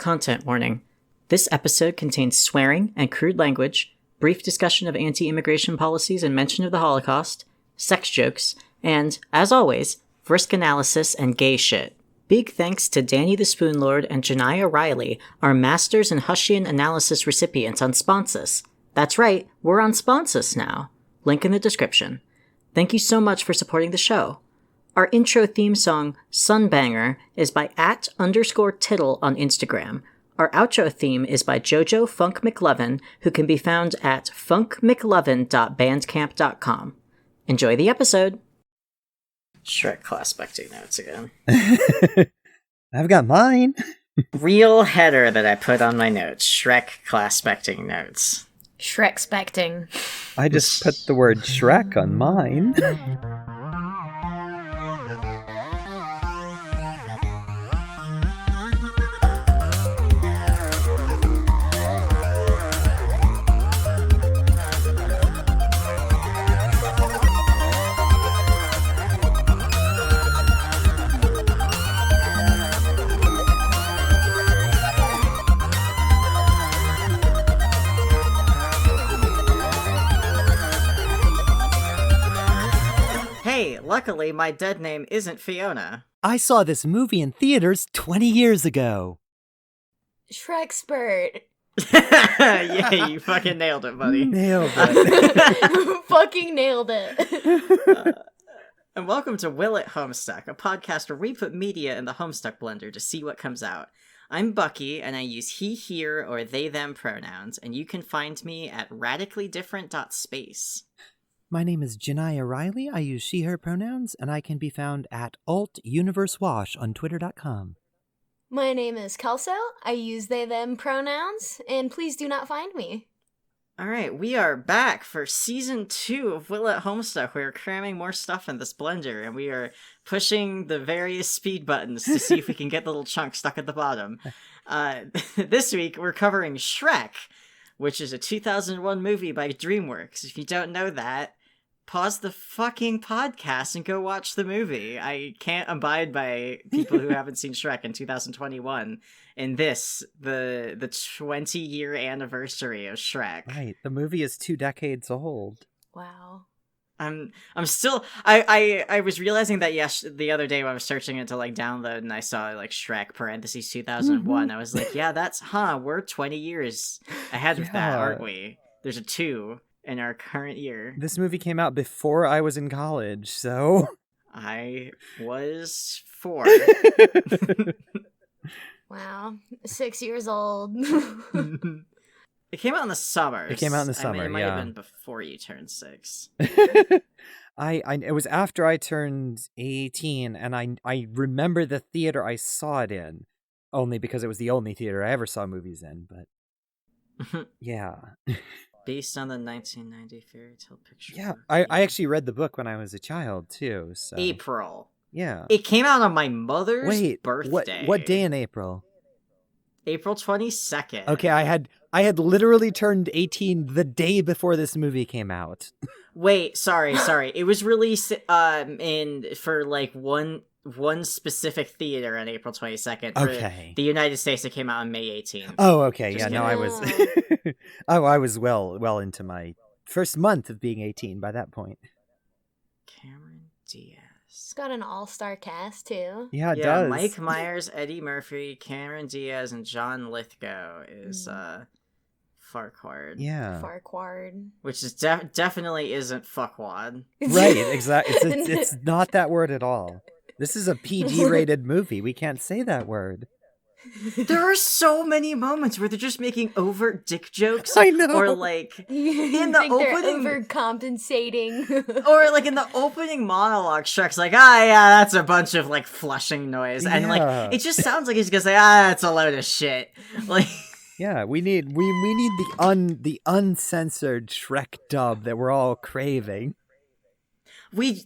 Content warning. This episode contains swearing and crude language, brief discussion of anti-immigration policies and mention of the Holocaust, sex jokes, and, as always, Vriskanalysis and gay shit. Big thanks to Danny the Spoonlord and Jonaya Riley, our Masters in Hushian Analysis recipients on Sponsus. That's right, we're on Sponsus now. Link in the description. Thank you so much for supporting the show. Our intro theme song, Sunbanger, is by @_tittle on Instagram. Our outro theme is by Jojo Funk McLovin, who can be found at funkmclovin.bandcamp.com. Enjoy the episode! Shrek class spectating notes again. I've got mine. Real header that I put on my notes. Shrek class spectating notes. Shrekspecting. I just put the word Shrek on mine. Luckily, my dead name isn't Fiona. I saw this movie in theaters 20 years ago. Shrekspert. Yeah, you fucking nailed it, buddy. Nailed it. Fucking nailed it. And welcome to Will It Homestuck, a podcast where we put media in the Homestuck blender to see what comes out. I'm Bucky, and I use he, here, or they, them pronouns, and you can find me at radicallydifferent.space. My name is Jonaya Riley. I use she, her pronouns, and I can be found at altuniversewash on twitter.com. My name is Kelso. I use they, them pronouns, and please do not find me. Alright, we are back for Season 2 of Will It Homestuck. We are cramming more stuff in this blender, and we are pushing the various speed buttons to see if we can get the little chunk stuck at the bottom. This week, we're covering Shrek, which is a 2001 movie by DreamWorks. If you don't know that, pause the fucking podcast and go watch the movie. I can't abide by people who haven't seen Shrek in 2021. In this, the 20-year anniversary of Shrek. Right, the movie is 2 decades old. Wow. I'm still I was realizing that the other day when I was searching it to like download and I saw like Shrek parentheses 2001. I was like, yeah, we're 20 years ahead of that, aren't we? There's a 2 in our current year. This movie came out before I was in college, so I was 4. Wow, 6 years old. It came out in the summer. It might have been before you turned 6. It was after I turned 18, and I remember the theater I saw it in, only because it was the only theater I ever saw movies in, but yeah. Based on the 1990 fairy tale picture. Yeah, I actually read the book when I was a child, too. So. April. Yeah. It came out on my mother's birthday. What day in April? April 22nd. Okay, I had literally turned 18 the day before this movie came out. Wait, sorry. It was released for like one specific theater on April 22nd. For okay. The United States, it came out on May 18th. Oh, okay. Just yeah, kidding. no, I was well into my first month of being 18 by that point. Cameron Diaz. It's got an all-star cast, too. Yeah, it does. Mike Myers, Eddie Murphy, Cameron Diaz, and John Lithgow is Farquaad. Yeah. Farquaad. Which is definitely isn't fuckwad. Right, exactly. It's not that word at all. This is a PG-rated movie. We can't say that word. There are so many moments where they're just making overt dick jokes. I know. Or like in the opening, they're overcompensating. or like in the opening monologue, Shrek's like, yeah, that's a bunch of like flushing noise, and like it just sounds like he's gonna say, that's a load of shit. Like, yeah, we need the uncensored Shrek dub that we're all craving. we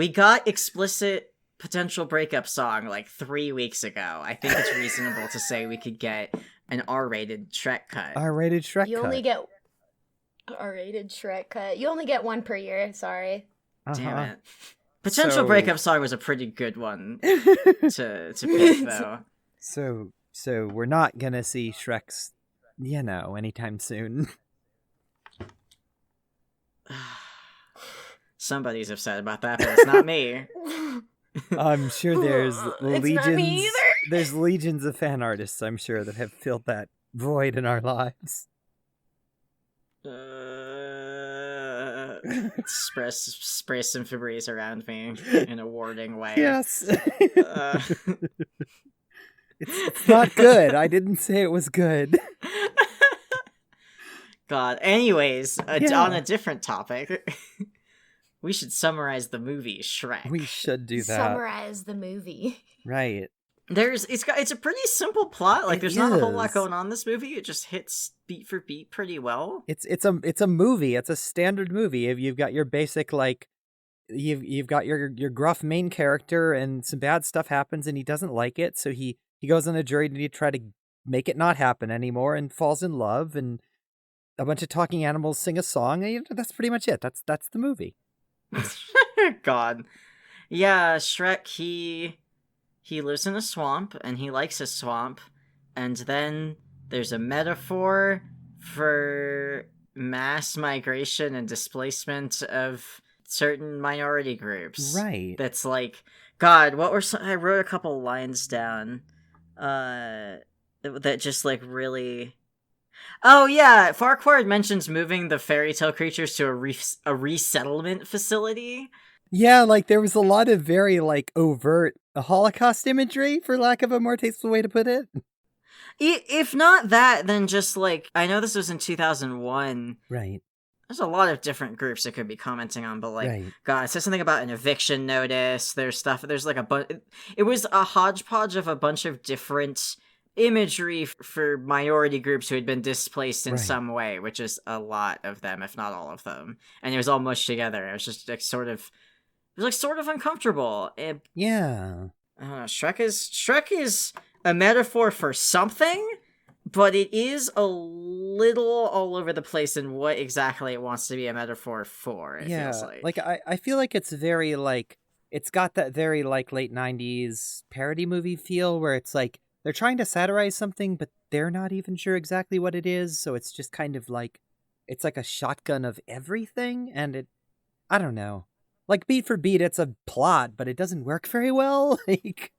got explicit potential breakup song like 3 weeks ago. I think it's reasonable to say we could get an R-rated Shrek cut. R-rated Shrek You cut. only get R-rated Shrek cut. You only get one per year, sorry. Damn it. Potential breakup song was a pretty good one to pick, though. So So we're not gonna see Shrek's, anytime soon. Somebody's upset about that, but it's not me. I'm sure there's It's not me legions. either. There's legions of fan artists, I'm sure, that have filled that void in our lives. Spray some Febreze around me in a warding way. Yes. It's not good. I didn't say it was good. God. Anyways, Yeah. on a different topic, we should summarize the movie Shrek. We should do that. Summarize the movie. Right. It's a pretty simple plot. Like, It there's not a whole lot is. going on in this movie. It just hits beat for beat pretty well. It's a movie. It's a standard movie. If you've got your basic, like, you've got your gruff main character, and some bad stuff happens and he doesn't like it, so he goes on a journey to try to make it not happen anymore, and falls in love, and a bunch of talking animals sing a song, and that's pretty much it. That's the movie. God. Yeah, Shrek, he lives in a swamp, and he likes a swamp, and then there's a metaphor for mass migration and displacement of certain minority groups. Right. That's like, God, what were I wrote a couple lines down that just, like, really... Oh, yeah, Farquaad mentions moving the fairy tale creatures to a resettlement facility. Yeah, like, there was a lot of very, like, overt Holocaust imagery, for lack of a more tasteful way to put it. If not that, then just, like, I know this was in 2001. Right. There's a lot of different groups that could be commenting on, but, like, Right. God, it says something about an eviction notice. There's stuff, there's, like, it was a hodgepodge of a bunch of different imagery for minority groups who had been displaced in Right. some way, which is a lot of them, if not all of them. And it was all mushed together. It was just, like, sort of uncomfortable. Yeah. I don't know, Shrek is a metaphor for something, but it is a little all over the place in what exactly it wants to be a metaphor for, it feels like. I feel like it's very, like, it's got that very, like, late 90s parody movie feel, where it's like, they're trying to satirize something, but they're not even sure exactly what it is, so it's just kind of like, it's like a shotgun of everything, and I don't know. Like, beat for beat, it's a plot, but it doesn't work very well. Like,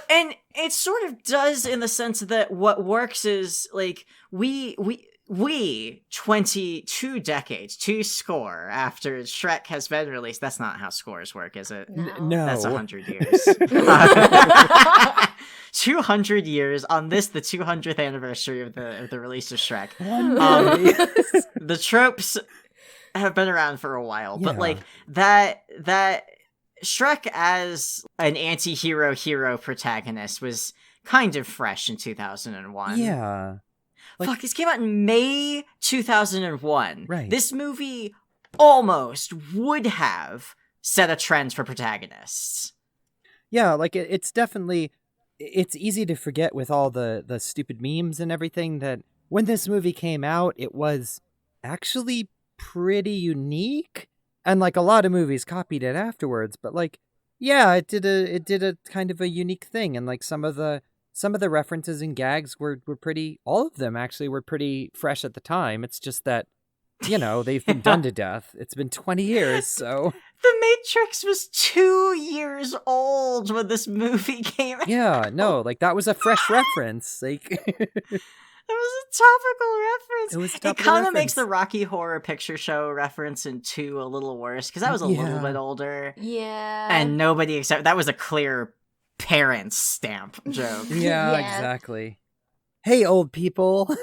And it sort of does, in the sense that what works is, like, we 22 decades, 2 score after Shrek has been released. That's not how scores work, is it? no. That's 100 years. 200 years on this, the 200th anniversary of the release of Shrek. The tropes have been around for a while, but, Yeah. like, that Shrek as an anti-hero hero protagonist was kind of fresh in 2001. Yeah. Like- Fuck, this came out in May 2001. Right. This movie almost would have set a trend for protagonists. Yeah, like, it's definitely, it's easy to forget with all the stupid memes and everything that when this movie came out, it was actually pretty unique, and, like, a lot of movies copied it afterwards, but, like, yeah, it did a kind of a unique thing, and, like, some of the references and gags were pretty, all of them actually were pretty fresh at the time. It's just that, they've been done to death. It's been 20 years, so... The Matrix was 2 years old when this movie came out. Yeah, no, like, that was a fresh reference. Like... It was a topical reference. It was a It topical kind of reference. makes the Rocky Horror Picture Show reference in 2 a little worse, because that was a little bit older. Yeah. And nobody except that was a clear parent stamp joke. Yeah, Yeah. exactly. Hey, old people.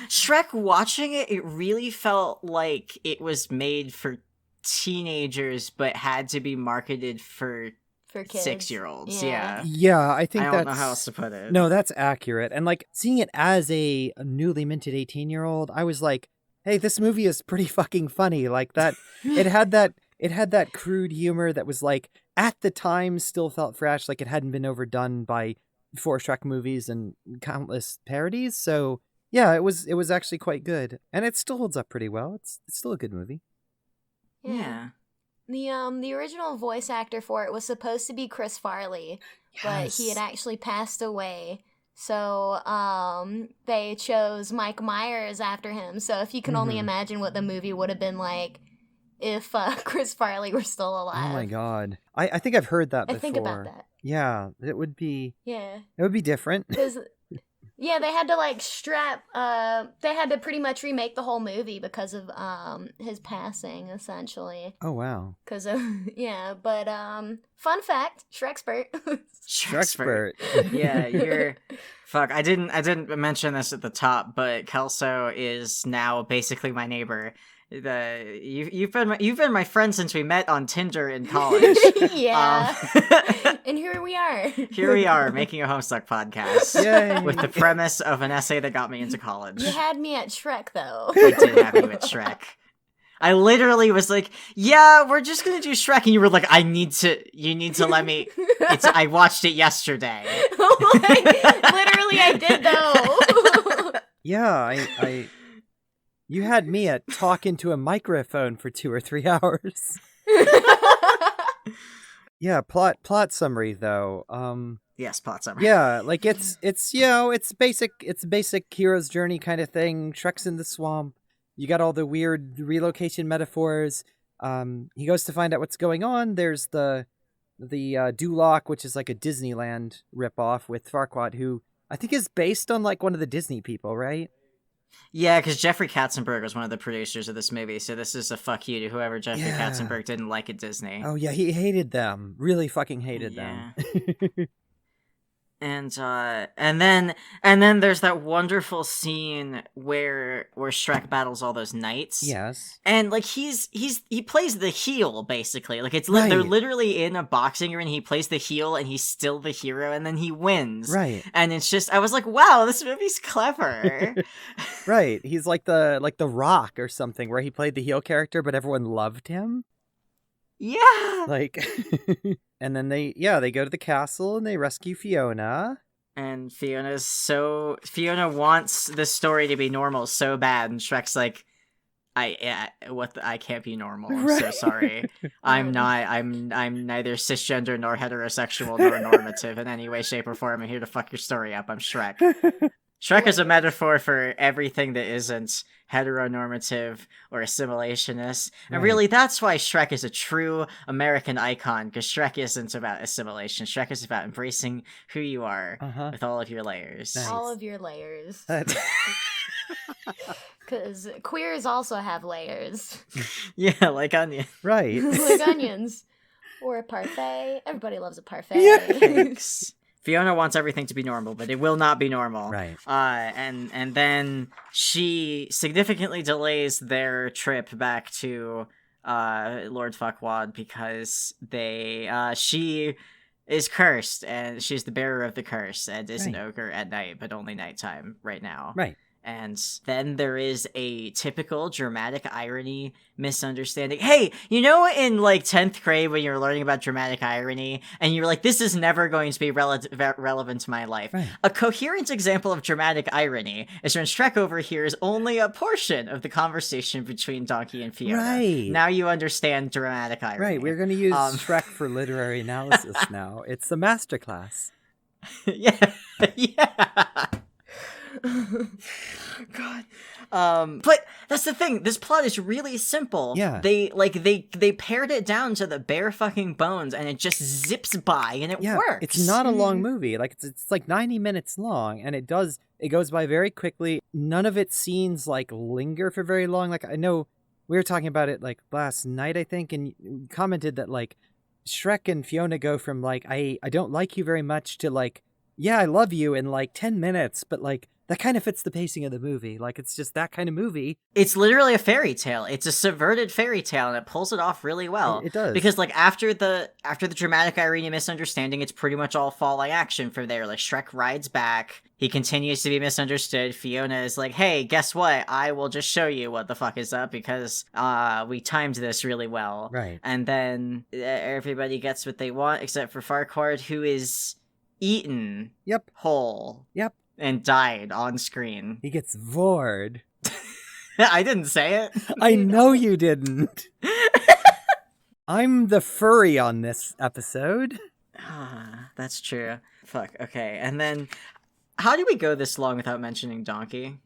Shrek, watching it really felt like it was made for teenagers, but had to be marketed for kids. 6-year-olds. Yeah. Yeah. Yeah, I think I that's... don't know how else to put it. No, that's accurate. And, like, seeing it as a newly minted 18-year-old, I was like, hey, this movie is pretty fucking funny. Like, that, it had that crude humor that was, like, at the time still felt fresh, like it hadn't been overdone by 4 Shrek movies and countless parodies. So, yeah, it was actually quite good. And it still holds up pretty well. It's still a good movie. Yeah. The original voice actor for it was supposed to be Chris Farley, but he had actually passed away. So they chose Mike Myers after him. So if you can only imagine what the movie would have been like if Chris Farley were still alive. Oh my god. I think I've heard that before. I think about that. Yeah, it would be... Yeah. It would be different. Yeah, they had to like strap. They had to pretty much remake the whole movie because of his passing, essentially. Oh wow. Because of but fun fact, Shrekspert. Shrekspert. Yeah, you're. Fuck, I didn't mention this at the top, but Kelso is now basically my neighbor. You've been my friend since we met on Tinder in college. Yeah. And here we are. Here we are making a Homestuck podcast. Yay. With the premise of an essay that got me into college. You had me at Shrek, though. I did have you at Shrek. I literally was like, yeah, we're just gonna do Shrek, and you were like, you need to let me. I watched it yesterday. Literally, I did though. Yeah, you had me at talking to a microphone for 2 or 3 hours. Yeah, plot summary though. Yes, plot summary. Yeah, like it's basic hero's journey kind of thing. Shrek's in the swamp. You got all the weird relocation metaphors. He goes to find out what's going on. There's the Duloc, which is like a Disneyland ripoff with Farquaad, who I think is based on like one of the Disney people, right? Yeah, because Jeffrey Katzenberg was one of the producers of this movie, so this is a fuck you to whoever Jeffrey Katzenberg didn't like at Disney. Oh yeah, he hated them. Really fucking hated them. And then there's that wonderful scene where Shrek battles all those knights. Yes. And like he plays the heel basically. Like it's they're literally in a boxing ring. He plays the heel and he's still the hero, and then he wins. Right. And it's just I was like, wow, this movie's clever. Right. He's like the Rock or something, where he played the heel character, but everyone loved him. Yeah. Like, and then they go to the castle and they rescue Fiona. And Fiona wants the story to be normal so bad, and Shrek's like, I can't be normal. I'm so sorry. I'm neither cisgender nor heterosexual nor normative in any way, shape, or form. I'm here to fuck your story up. I'm Shrek. Shrek is a metaphor for everything that isn't heteronormative or assimilationist. And really, that's why Shrek is a true American icon, because Shrek isn't about assimilation. Shrek is about embracing who you are with all of your layers. Nice. All of your layers. Because queers also have layers. Yeah, like onions. Right. Like onions. Or a parfait. Everybody loves a parfait. Thanks. Fiona wants everything to be normal, but it will not be normal. Right. And then she significantly delays their trip back to Lord Fuckwad because she is cursed, and she's the bearer of the curse, and is an ogre at night, but only nighttime right now. Right. And then there is a typical dramatic irony misunderstanding. Hey, you know in like 10th grade when you're learning about dramatic irony and you're like, this is never going to be relevant to my life. Right. A coherent example of dramatic irony is when Shrek overhears only a portion of the conversation between Donkey and Fiona. Right. Now you understand dramatic irony. Right, we're going to use Shrek for literary analysis now. It's a masterclass. Yeah. Yeah. God. But that's the thing. This plot is really simple. Yeah. They pared it down to the bare fucking bones, and it just zips by, and it works. It's not a long movie. Like it's like 90 minutes long, and it goes by very quickly. None of its scenes like linger for very long. Like I know we were talking about it like last night, I think, and you commented that like Shrek and Fiona go from like I don't like you very much to like, yeah, I love you in like 10 minutes, but like that kind of fits the pacing of the movie. Like, it's just that kind of movie. It's literally a fairy tale. It's a subverted fairy tale, and it pulls it off really well. It does. Because, like, after the dramatic irony misunderstanding, it's pretty much all fall-like action from there. Like, Shrek rides back. He continues to be misunderstood. Fiona is like, hey, guess what? I will just show you what the fuck is up, because we timed this really well. Right. And then everybody gets what they want, except for Farquaad, who is eaten whole. Yep. And died on screen. He gets vored. I didn't say it. I know you didn't. I'm the furry on this episode. That's true. Fuck, okay. And then How do we go this long without mentioning Donkey?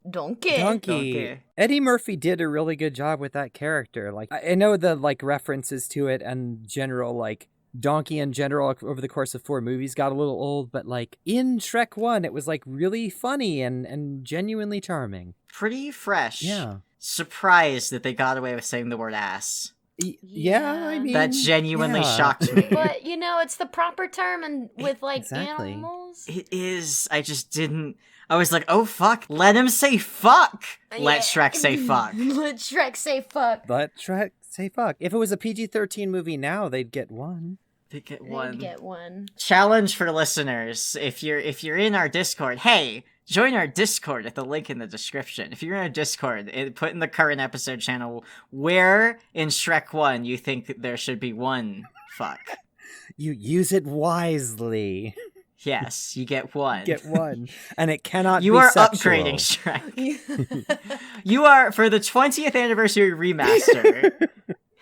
Donkey. Eddie Murphy did a really good job with that character. Like, I know the like references to it and general like Donkey in general over the course of 4 movies got a little old, but like in Shrek 1, it was like really funny and genuinely charming. Pretty fresh. Yeah. Surprised that they got away with saying the word ass. Yeah, I mean... That genuinely shocked me. But, it's the proper term and with, like, exactly. animals. It is. I just didn't... I was like, oh, fuck. Let him say fuck. Let Shrek say fuck. Let Shrek say fuck. Let Shrek say fuck. If it was a PG-13 movie now, they'd get 1. They'd get one. Challenge for listeners. If you're in our Discord, hey... Join our Discord at the link in the description. If you're in our Discord, put in the current episode channel where in Shrek 1 you think there should be 1 fuck. You use it wisely. Yes, you get 1. Get 1. And it cannot you be are sexual. Upgrading Shrek. You are, for the 20th anniversary remaster,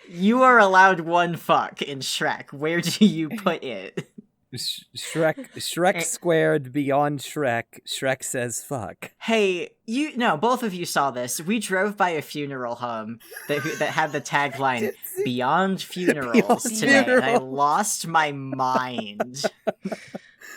you are allowed 1 fuck in Shrek. Where do you put it? Shrek squared beyond Shrek. Shrek says fuck. Hey, both of you saw this. We drove by a funeral home that had the tagline "Beyond Funerals" today, and I lost my mind.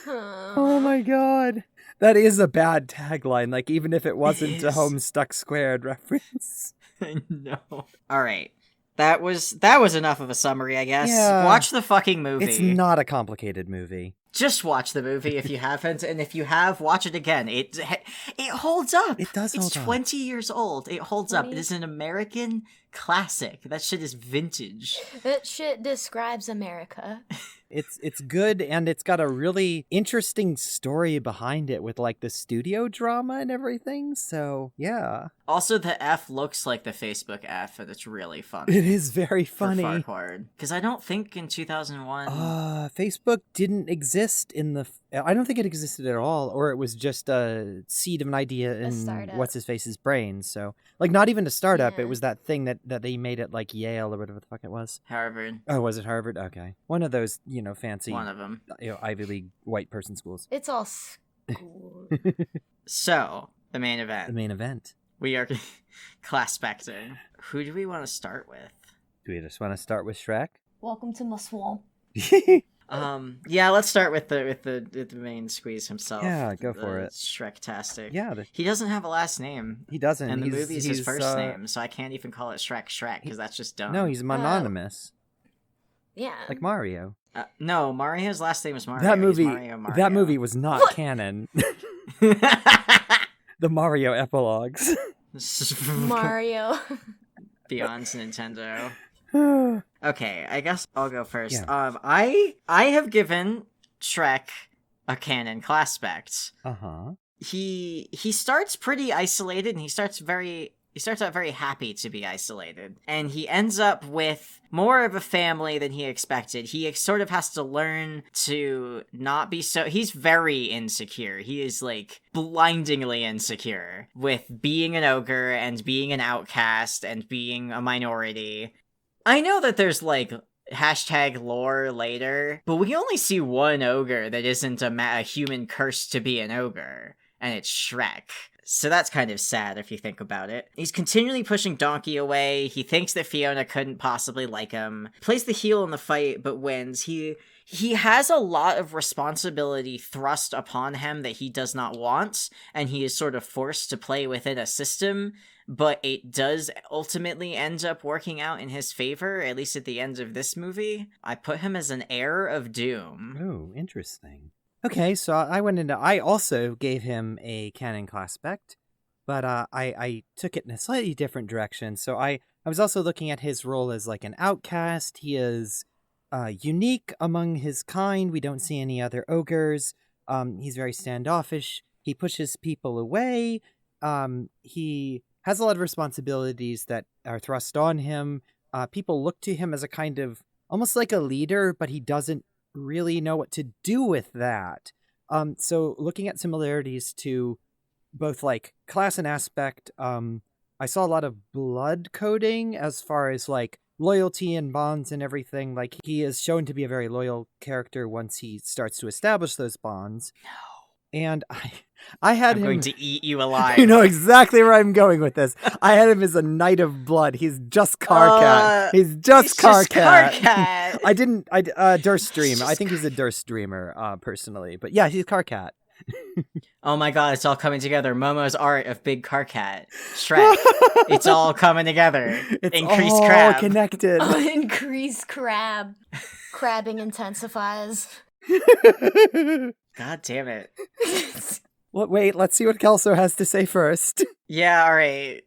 Oh my god, that is a bad tagline. Like even if it wasn't a Homestuck squared reference. I know. All right. That was enough of a summary, I guess. Yeah. Watch the fucking movie. It's not a complicated movie. Just watch the movie if you haven't, and if you have, watch it again. It holds up. It does hold up. It's 20 years old. It holds up. It is an American classic. That shit is vintage. That shit describes America. It's good, and it's got a really interesting story behind it with like the studio drama and everything. So yeah. Also, the F looks like the Facebook F, and it's really funny. It is very funny. For Farquhar. Because I don't think in 2001... Facebook didn't exist in the... I don't think it existed at all, or it was just a seed of an idea in What's-His-Face's brain. So, like, not even a startup. It was that thing that they made at, like, Yale or whatever the fuck it was. Harvard. Oh, was it Harvard? Okay. One of those, fancy... One of them. Ivy League white person schools. It's all school. So, the main event. The main event. We are class-specting. Who do we want to start with? Do we just want to start with Shrek? Welcome to my swamp. Yeah, let's start with the main squeeze himself. Yeah, go for it. Shrektastic. Yeah. He doesn't have a last name. He doesn't. And the movie's his first name, so I can't even call it Shrek because that's just dumb. No, he's mononymous. Yeah. Like Mario. No, Mario's last name is Mario. That movie was not canon. The Mario epilogues. Mario. Beyond Nintendo. Okay, I guess I'll go first. Yeah. I have given Shrek a canon class spect. Uh-huh. He starts pretty isolated, and he starts out very happy to be isolated, and he ends up with more of a family than he expected. He sort of has to learn to not be so... He's very insecure. He is, like, blindingly insecure with being an ogre and being an outcast and being a minority. I know that there's, like, hashtag lore later, but we only see one ogre that isn't a human cursed to be an ogre, and it's Shrek. So that's kind of sad if you think about it. He's continually pushing Donkey away. He thinks that Fiona couldn't possibly like him. Plays the heel in the fight, but wins. He has a lot of responsibility thrust upon him that he does not want, and he is sort of forced to play within a system, but it does ultimately end up working out in his favor, at least at the end of this movie. I put him as an heir of doom. Oh, interesting. Okay, so I also gave him a canon class spect, but I took it in a slightly different direction. So I was also looking at his role as like an outcast. He is unique among his kind. We don't see any other ogres. He's very standoffish. He pushes people away. He has a lot of responsibilities that are thrust on him. People look to him as a kind of almost like a leader, but he doesn't really know what to do with that. So looking at similarities to both like class and aspect, I saw a lot of blood coding as far as like loyalty and bonds and everything. Like he is shown to be a very loyal character once he starts to establish those bonds. No. And I had I'm him... going to eat you alive. You know exactly where I'm going with this. I had him as a Knight of Blood. He's just Karkat. He's just Karkat. I didn't... Durst Dream. I think he's a Durst Dreamer, personally. But yeah, he's Karkat. Oh my god, it's all coming together. Momo's art of Big Karkat. Shrek. It's all coming together. It's Increased all crab. connected. Increased crab. Crabbing intensifies. God damn it. Well, wait, let's see what Kelso has to say first. Yeah, alright.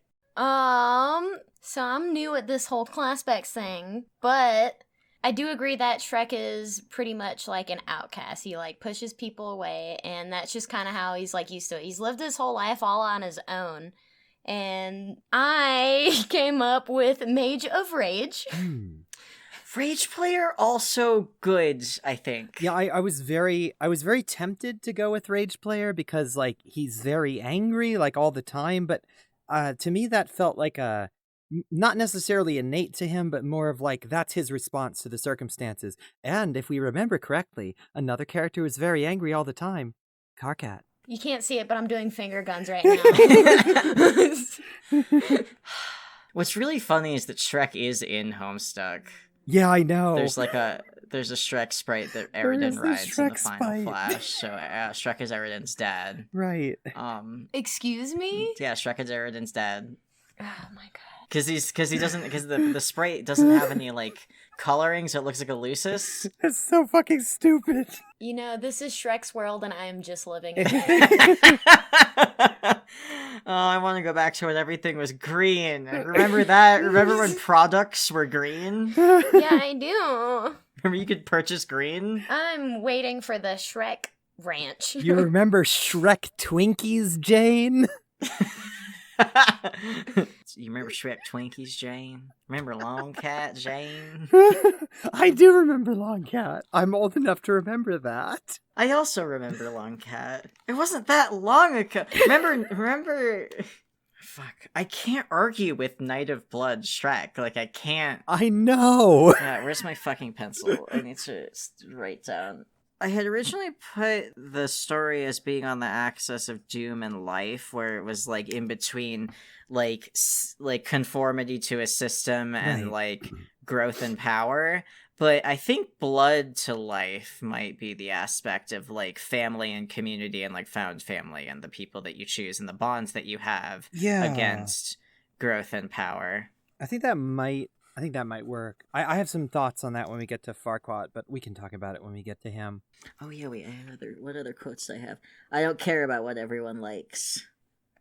So I'm new at this whole class specs thing, but I do agree that Shrek is pretty much like an outcast. He like pushes people away, and that's just kind of how he's like used to it. He's lived his whole life all on his own. And I came up with Mage of Rage. Rage player also good, I think. Yeah, I was very tempted to go with Rage player because like he's very angry like all the time, but to me that felt like a not necessarily innate to him, but more of like that's his response to the circumstances. And if we remember correctly, another character who's very angry all the time, Karkat. You can't see it, but I'm doing finger guns right now. What's really funny is that Shrek is in Homestuck. Yeah, I know. There's a Shrek sprite that Eridan rides in the final Flash. So Shrek is Eridan's dad. Right. Excuse me? Yeah, Shrek is Eridan's dad. Oh my god. Because the sprite doesn't have any like coloring, so it looks like a Lucis. That's so fucking stupid. You know, this is Shrek's world, and I am just living in it. Oh, I want to go back to when everything was green. Remember that? Remember when products were green? Yeah, I do. Remember you could purchase green? I'm waiting for the Shrek Ranch. You remember Shrek Twinkies, Jane? You remember Shrek Twinkies, Jane? Remember Long Cat, Jane? I do remember Long Cat. I'm old enough to remember that. I also remember Long Cat. It wasn't that long ago. Remember... Fuck. I can't argue with Knight of Blood Shrek. Like, I can't... I know! Yeah, where's my fucking pencil? I need to write down... I had originally put the story as being on the axis of doom and life, where it was like in between like conformity to a system and like growth and power. But I think blood to life might be the aspect of like family and community and like found family and the people that you choose and the bonds that you have against growth and power. I think that might work. I have some thoughts on that when we get to Farquaad, but we can talk about it when we get to him. Oh yeah, wait, what other quotes do I have? I don't care about what everyone likes.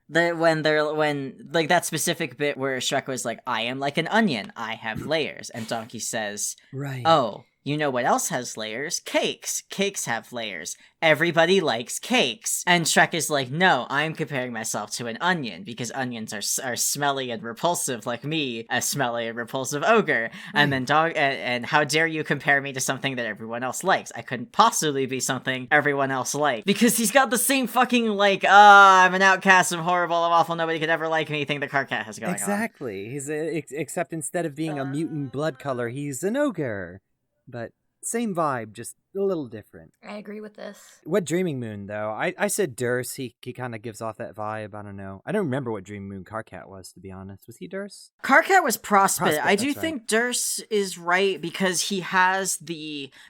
When that specific bit where Shrek was like, I am like an onion, I have layers, and Donkey says, right. Oh, you know what else has layers? Cakes. Cakes have layers. Everybody likes cakes. And Shrek is like, no, I'm comparing myself to an onion, because onions are smelly and repulsive like me, a smelly and repulsive ogre. And then and how dare you compare me to something that everyone else likes? I couldn't possibly be something everyone else likes. Because he's got the same fucking, like, I'm an outcast, I'm horrible, I'm awful, nobody could ever like me thing that Karkat has going on. Exactly. He's except instead of being a mutant blood color, he's an ogre. But same vibe, just a little different. I agree with this. What Dreaming Moon, though? I said Durst. He kind of gives off that vibe. I don't know. I don't remember what Dreaming Moon Karkat was, to be honest. Was he Durst? Karkat was Prospect. I do right. think Durst is right because he has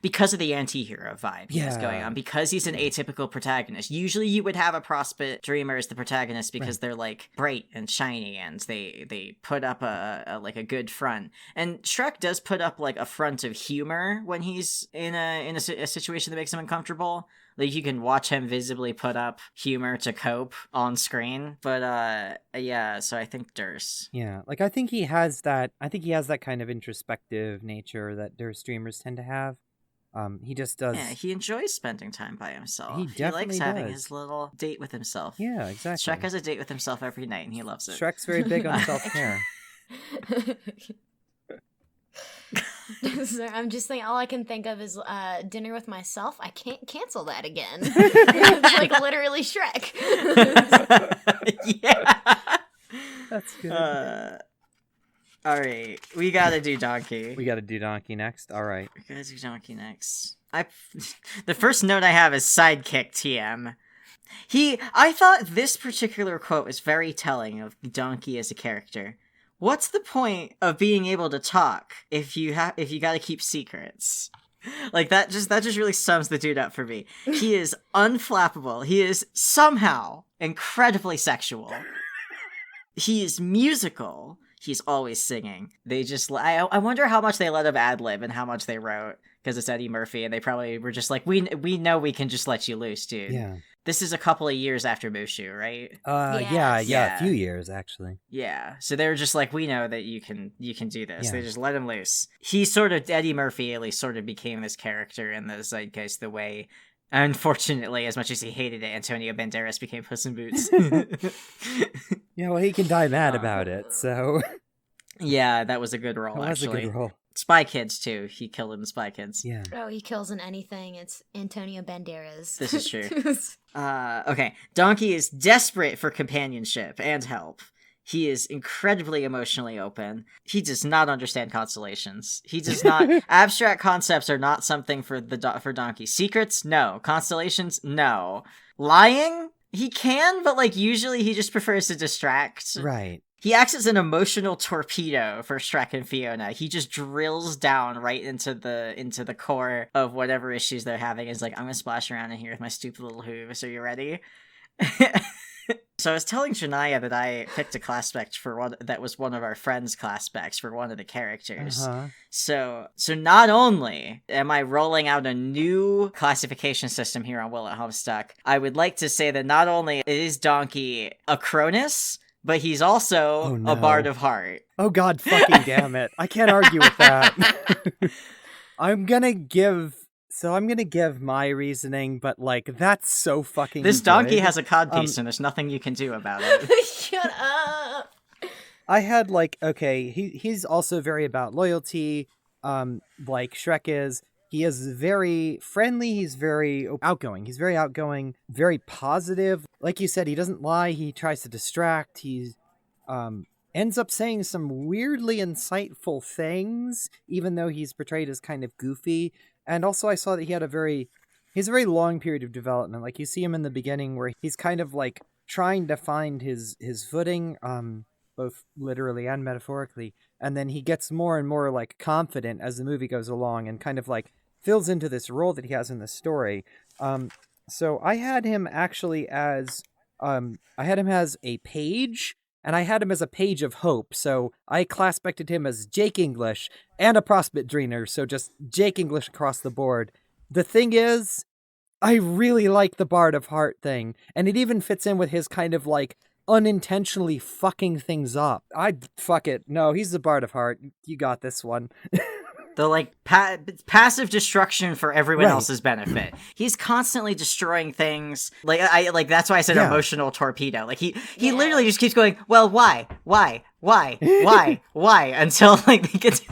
because of the anti-hero vibe he has going on. Because he's an atypical protagonist. Usually you would have a Prospect Dreamer as the protagonist because they're like bright and shiny and they put up a good front. And Shrek does put up like a front of humor when he's in a situation that makes him uncomfortable. Like you can watch him visibly put up humor to cope on screen. But yeah, so I think Durst. Yeah, like I think he has that kind of introspective nature that Durst streamers tend to have. He just does. Yeah, he enjoys spending time by himself. He definitely likes having does. his little date with himself. Yeah, exactly. Shrek has a date with himself every night and he loves it. Shrek's very big on self-care. So I'm just thinking, all I can think of is dinner with myself. I can't cancel that again. It's like literally Shrek. Yeah. That's good. Alright, we gotta do Donkey. We gotta do Donkey next? Alright. We gotta do Donkey next. The first note I have is sidekick TM. I thought this particular quote was very telling of Donkey as a character. What's the point of being able to talk if you gotta keep secrets? Like, that just really sums the dude up for me. He is unflappable. He is somehow incredibly sexual. He is musical. He's always singing. They just, I wonder how much they let him ad-lib and how much they wrote, because it's Eddie Murphy, and they probably were just like, we know we can just let you loose, dude. Yeah. This is a couple of years after Mushu, right? Yeah, a few years, actually. Yeah, so they were just like, we know that you can do this. Yeah. They just let him loose. He sort of, Eddie Murphy at least sort of became this character in the zeitgeist the way, unfortunately, as much as he hated it, Antonio Banderas became Puss in Boots. Yeah, well, he can die mad about it, so... Yeah, that was a good role, That was actually. a good role. Spy Kids, too. He killed in Spy Kids. Yeah. Oh, he kills in anything. It's Antonio Banderas. This is true. Okay. Donkey is desperate for companionship and help. He is incredibly emotionally open. He does not understand constellations. He does not... Abstract concepts are not something for Donkey. Secrets? No. Constellations? No. Lying? He can, but, like, usually he just prefers to distract. Right. He acts as an emotional torpedo for Shrek and Fiona. He just drills down right into the core of whatever issues they're having. It's like, I'm gonna splash around in here with my stupid little hooves. Are you ready? So I was telling Jonaya that I picked a class spec that was one of our friends' class specs for one of the characters. Uh-huh. So not only am I rolling out a new classification system here on Will at Homestuck, I would like to say that not only is Donkey a Cronus, but he's also a Bard of Heart. Oh god fucking damn it. I can't argue with that. I'm gonna give my reasoning, but, like, that's so fucking This donkey good. has a codpiece, and there's nothing you can do about it. Shut up! I had, like, okay, he's also very about loyalty, like Shrek is. He is very friendly, he's very outgoing, very positive. Like you said, he doesn't lie, he tries to distract, he ends up saying some weirdly insightful things, even though he's portrayed as kind of goofy. And also I saw that he has a very long period of development. Like, you see him in the beginning where he's kind of, like, trying to find his footing, both literally and metaphorically. And then he gets more and more, like, confident as the movie goes along and kind of, like, fills into this role that he has in the story. So I had him actually as a page, and I had him as a page of hope. So I class-spected him as Jake English and a prospect dreener. So just Jake English across the board. The thing is, I really like the Bard of Heart thing, and it even fits in with his kind of, like, unintentionally fucking things up. Fuck it. No, he's the Bard of Heart. You got this one. The, like, passive destruction for everyone else's benefit. He's constantly destroying things. Like, that's why I said emotional torpedo. Like, he literally just keeps going, well, why, until, like, they get to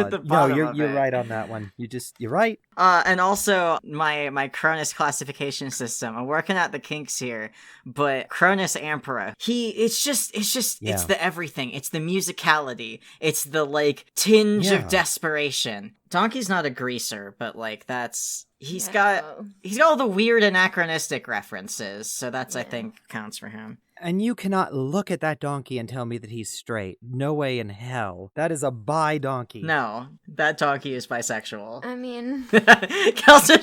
the bottom of it. You're right on that one. You're right. And also, my Cronus classification system, I'm working out the kinks here, but Cronus Emperor, it's the everything. It's the musicality. It's the, like, tinge of desperation. Donkey's not a greaser, but, like, he's got all the weird anachronistic references, so that's, I think, counts for him. And you cannot look at that donkey and tell me that he's straight. No way in hell. That is a bi donkey. No, that donkey is bisexual. I mean... Kelso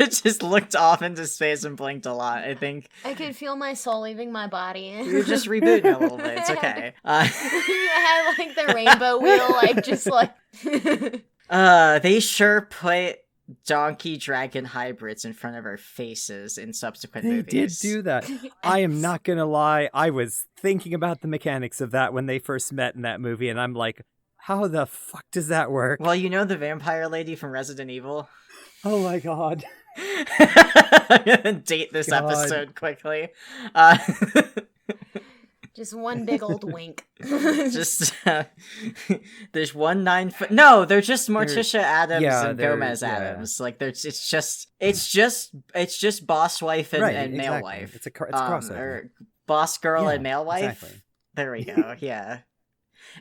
just looked off into space and blinked a lot, I think. I could feel my soul leaving my body. You're just rebooting a little bit, it's okay. I had, like, the rainbow wheel, like, just, like... They sure put donkey dragon hybrids in front of our faces in subsequent movies. They did do that. I am not gonna lie, I was thinking about the mechanics of that when they first met in that movie, and I'm like, how the fuck does that work? Well, you know the vampire lady from Resident Evil? Oh my god. I'm gonna date this episode quickly. Just one big old wink. Just there's 1 9 foot. No, they're just Morticia Adams and Gomez Adams. Like it's just boss wife and male wife. It's a crossover. Or boss girl and male wife. Exactly. There we go. Yeah.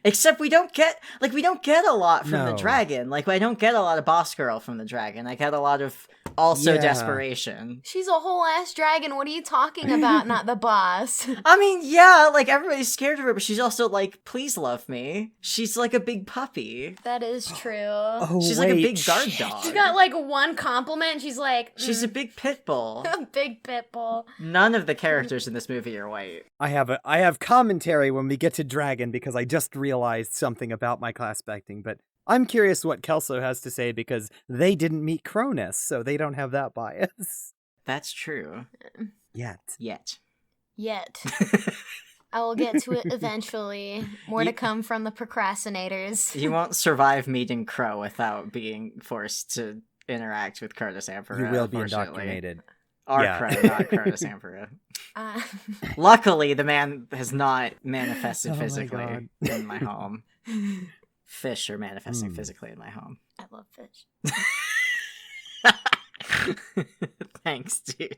Except we don't get a lot from the dragon. Like, I don't get a lot of boss girl from the dragon. I get a lot of also Yeah. desperation. She's a whole ass dragon. What are you talking about? Not the boss. I mean, yeah, like, everybody's scared of her, but she's also like, please love me. She's like a big puppy. That is true. Oh, She's wait, like a big guard shit. dog. She got like one compliment and she's like, She's a big pit bull. a big pit bull. None of the characters in this movie are white. I have commentary when we get to dragon because I just realized something about my class specting, but I'm curious what Kelso has to say because they didn't meet Cronus, so they don't have that bias. That's true. Yet. Yet. I will get to it eventually. More to come from the procrastinators. You won't survive meeting Crow without being forced to interact with Curtis Ampera. You will be unfortunately. indoctrinated. Our Yeah. Crow, not Curtis Ampera. Luckily, the man has not manifested Oh my physically God. in my home. Fish are manifesting physically in my home. I love fish. Thanks, dude.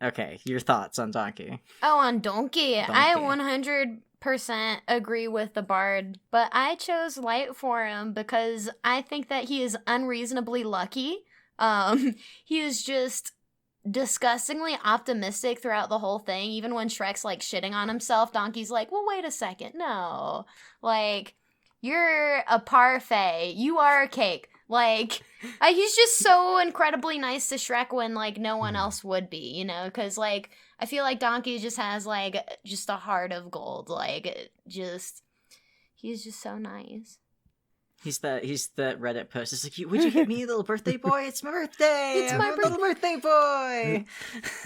Okay, your thoughts on Donkey. Oh, on Donkey. I 100% agree with the bard, but I chose Light for him because I think that he is unreasonably lucky. He is just disgustingly optimistic throughout the whole thing. Even when Shrek's like shitting on himself, Donkey's like, well, wait a second. No. Like, you're a parfait. You are a cake. Like, he's just so incredibly nice to Shrek when, like, no one else would be, you know? Because, like, I feel like Donkey just has, like, just a heart of gold. Like, he's just so nice. He's the Reddit post. It's like, would you hit me, little birthday boy? It's my birthday. It's I'm my a little birthday boy.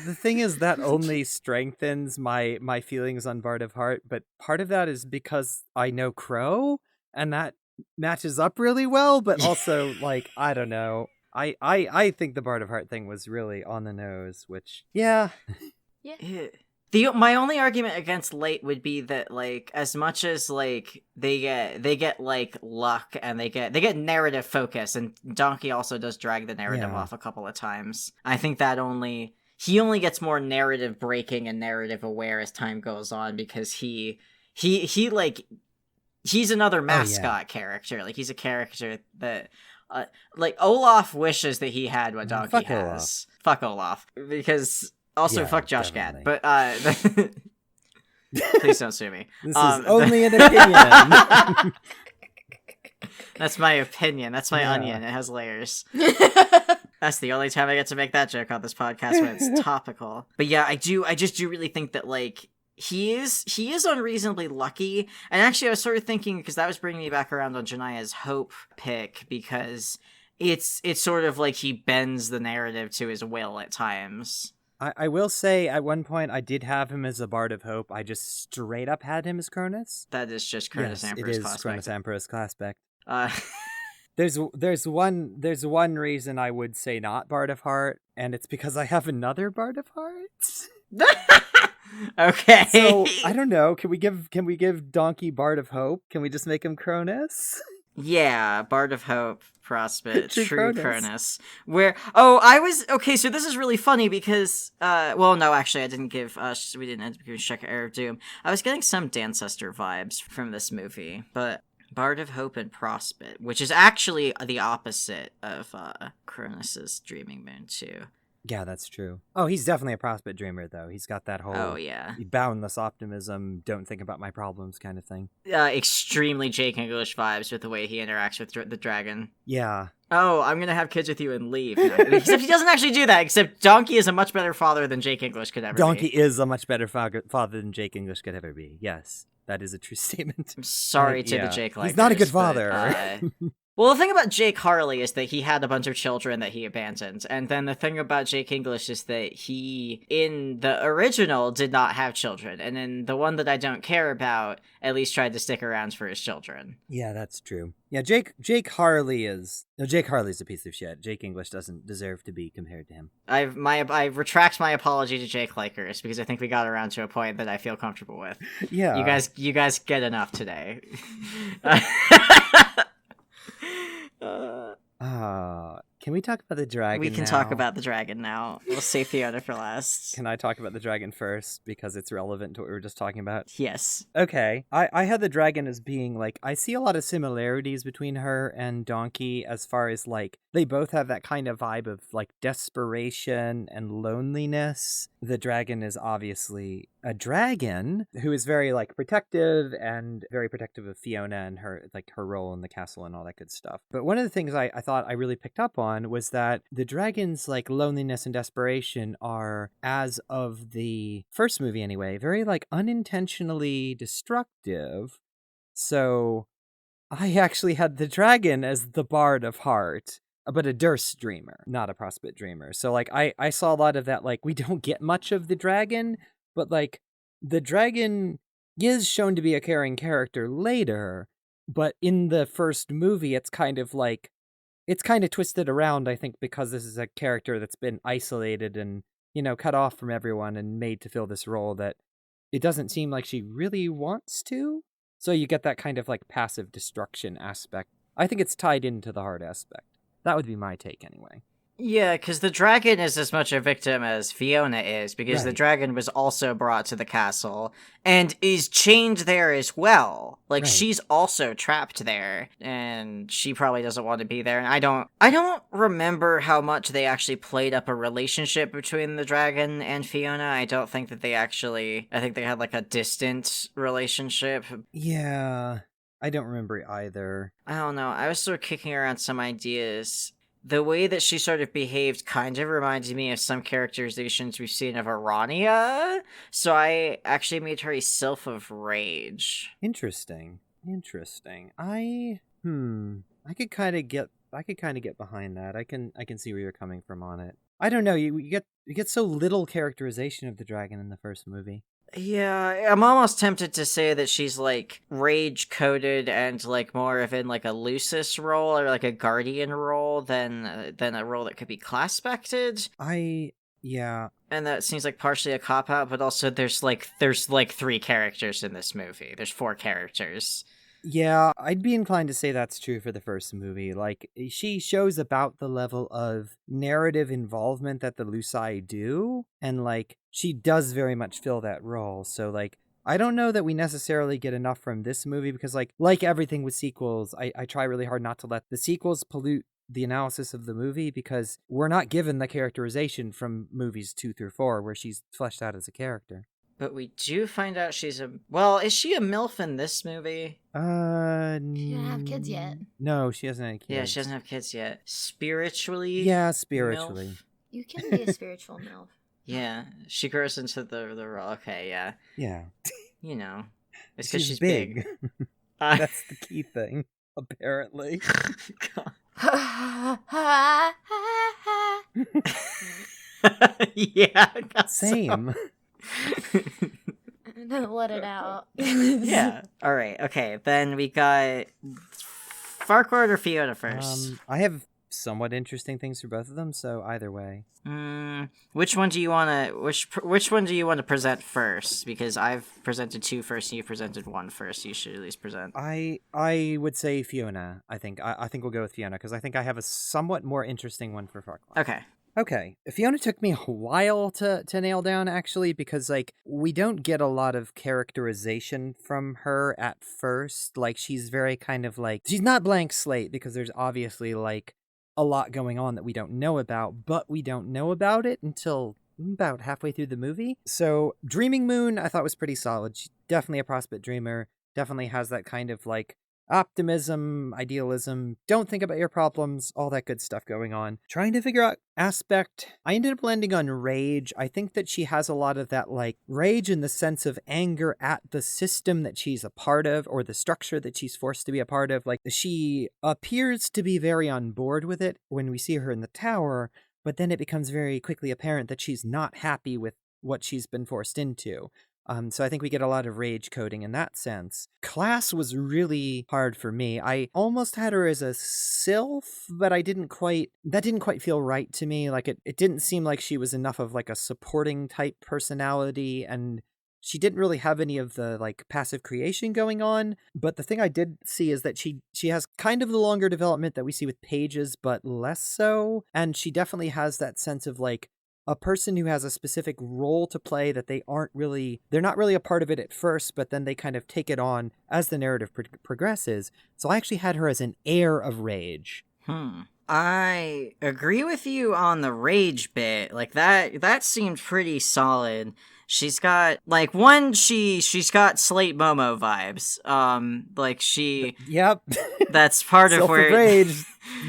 The thing is that only strengthens my feelings on Bard of Heart, but part of that is because I know Crow, and that matches up really well, but also, like, I don't know. I think the Bard of Heart thing was really on the nose, which, yeah. My only argument against Late would be that, like, as much as, like, they get like luck and they get narrative focus, and Donkey also does drag the narrative off a couple of times. I think that he only gets more narrative breaking and narrative aware as time goes on because he like, he's another mascot character. Like, he's a character that, like, Olaf wishes that he had what Donkey Fuck has. Olaf. Fuck Olaf. Because, also, Yeah, fuck Josh definitely. Gad. But, please don't sue me. This is only an opinion. That's my opinion. That's my onion. It has layers. That's the only time I get to make that joke on this podcast when it's topical. But yeah, I just do really think that, like, he is unreasonably lucky. And actually, I was sort of thinking, because that was bringing me back around on Jonaya's Hope pick, because it's sort of like he bends the narrative to his will at times. I will say, at one point, I did have him as a Bard of Hope. I just straight up had him as Cronus. That is just Cronus Yes, it Ampera's is class Cronus spec. Ampera's class spec. Uh, There's one reason I would say not Bard of Heart, and it's because I have another Bard of Heart. okay. So I don't know. Can we give Donkey Bard of Hope? Can we just make him Cronus? Yeah, Bard of Hope, Prospect, True True Cronus. Cronus. Where, okay, so this is really funny because, well, no, actually, I didn't give, we didn't end up giving Shrek Air of Doom. I was getting some Dancestor vibes from this movie, but Bard of Hope and Prospect, which is actually the opposite of, Cronus's Dreaming Moon, too. Yeah, that's true. Oh, he's definitely a Prospect dreamer, though. He's got that whole Oh, yeah. boundless optimism, don't think about my problems kind of thing. Extremely Jake English vibes with the way he interacts with the dragon. Yeah. Oh, I'm gonna have kids with you and leave. No, except he doesn't actually do that, except Donkey is a much better father than Jake English could ever Donkey be. is a much better father than Jake English could ever be. Yes, that is a true statement. I'm sorry to Yeah. the Jake likers. He's not a good but, father. well, the thing about Jake Harley is that he had a bunch of children that he abandoned. And then the thing about Jake English is that he, in the original, did not have children. And in the one that I don't care about, at least tried to stick around for his children. Yeah, that's true. Yeah, Jake Harley's a piece of shit. Jake English doesn't deserve to be compared to him. I retract my apology to Jake likers because I think we got around to a point that I feel comfortable with. Yeah. You guys get enough today. Can we talk about the dragon We can now? talk about the dragon now. We'll save Fiona for last. Can I talk about the dragon first? Because it's relevant to what we were just talking about. Yes. Okay. I had the dragon as being, like, I see a lot of similarities between her and Donkey as far as, like, they both have that kind of vibe of, like, desperation and loneliness. The dragon is obviously a dragon who is very, like, protective and very protective of Fiona and her, like, her role in the castle and all that good stuff. But one of the things I thought I really picked up on was that the dragon's, like, loneliness and desperation are, as of the first movie anyway, very, like, unintentionally destructive. So I actually had the dragon as the bard of heart, but a Durst dreamer, not a Prospect dreamer. So, like, I saw a lot of that, like, we don't get much of the dragon, but, like, the dragon is shown to be a caring character later, but in the first movie, it's kind of like, it's kind of twisted around, I think, because this is a character that's been isolated and, you know, cut off from everyone and made to fill this role that it doesn't seem like she really wants to. So you get that kind of, like, passive destruction aspect. I think it's tied into the heart aspect. That would be my take anyway. Yeah, because the dragon is as much a victim as Fiona is, because the Right. dragon was also brought to the castle and is chained there as well. Like, Right. she's also trapped there, and she probably doesn't want to be there. And I don't remember how much they actually played up a relationship between the dragon and Fiona. I don't think that I think they had, like, a distant relationship. Yeah, I don't remember either. I don't know. I was sort of kicking around some ideas. The way that she sort of behaved kind of reminded me of some characterizations we've seen of Arania, so I actually made her a sylph of rage. Interesting. I could kind of get behind that. I can see where you're coming from on it. I don't know. You get so little characterization of the dragon in the first movie. Yeah, I'm almost tempted to say that she's, like, rage-coded and, like, more of in, like, a Lucis role or, like, a guardian role than a role that could be class-spected. Yeah. And that seems like partially a cop-out, but also there's 3 characters in this movie. There's 4 characters. Yeah, I'd be inclined to say that's true for the first movie. Like, she shows about the level of narrative involvement that the Luci do, and, like, she does very much fill that role. So, like, I don't know that we necessarily get enough from this movie, because, like everything with sequels, I try really hard not to let the sequels pollute the analysis of the movie, because we're not given the characterization from movies 2 through 4 where she's fleshed out as a character. But we do find out well, is she a MILF in this movie? She doesn't have kids yet. No, she hasn't had kids. Yeah, she doesn't have kids yet. Spiritually? Yeah, spiritually. MILF? You can be a spiritual MILF. Yeah, she grows into the role. Okay, yeah. Yeah. You know, it's because she's big. big. That's the key thing, apparently. Yeah. Same. Let it out. Yeah. All right. Okay. Then we got Farquaad or Fiona first. I have somewhat interesting things for both of them, so either way. Which one do you want to? Which one do you want to present first? Because I've presented 2 first, and you presented 1 first. You should at least present. I would say Fiona. I think we'll go with Fiona, because I think I have a somewhat more interesting one for Farquaad. Okay, Fiona took me a while to nail down, actually, because, like, we don't get a lot of characterization from her at first. Like, she's very kind of, like, she's not blank slate, because there's obviously, like, a lot going on that we don't know about, but we don't know about it until about halfway through the movie. So, Dreaming Moon, I thought was pretty solid. She's definitely a Prospect dreamer, definitely has that kind of, like, optimism, idealism, don't think about your problems, all that good stuff going on. Trying to figure out aspect, I ended up landing on rage. I think that she has a lot of that, like, rage in the sense of anger at the system that she's a part of, or the structure that she's forced to be a part of. Like, she appears to be very on board with it when we see her in the tower, but then it becomes very quickly apparent that she's not happy with what she's been forced into. So I think we get a lot of rage coding in that sense. Class was really hard for me. I almost had her as a sylph, but that didn't quite feel right to me. Like, it didn't seem like she was enough of, like, a supporting type personality, and she didn't really have any of the like passive creation going on. But the thing I did see is that she has kind of the longer development that we see with Pages, but less so. And she definitely has that sense of like a person who has a specific role to play that they're not really a part of it at first, but then they kind of take it on as the narrative progresses. So I actually had her as an heir of rage. I agree with you on the rage bit. Like that seemed pretty solid. She's got like she's got Slate Momo vibes. Yep. That's part of where rage.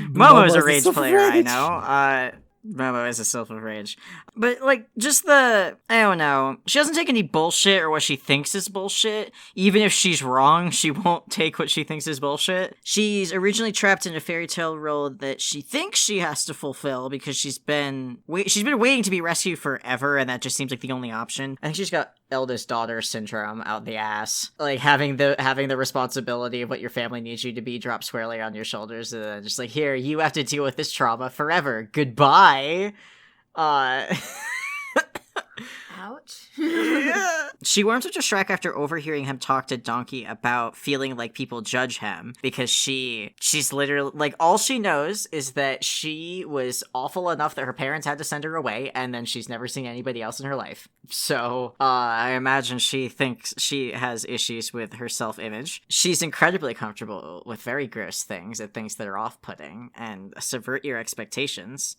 Momo's a rage player, I know. Momo is a self of rage. But, like, just I don't know. She doesn't take any bullshit or what she thinks is bullshit. Even if she's wrong, she won't take what she thinks is bullshit. She's originally trapped in a fairy tale world that she thinks she has to fulfill because she's been waiting to be rescued forever, and that just seems like the only option. I think she's got eldest daughter syndrome out the ass. Like, having the responsibility of what your family needs you to be dropped squarely on your shoulders, and then just like, here, you have to deal with this trauma forever. Goodbye. Ouch. Yeah. She warms up to Shrek after overhearing him talk to Donkey about feeling like people judge him because she's literally like, all she knows is that she was awful enough that her parents had to send her away, and then she's never seen anybody else in her life. So I imagine she thinks she has issues with her self-image. She's incredibly comfortable with very gross things and things that are off-putting and subvert your expectations.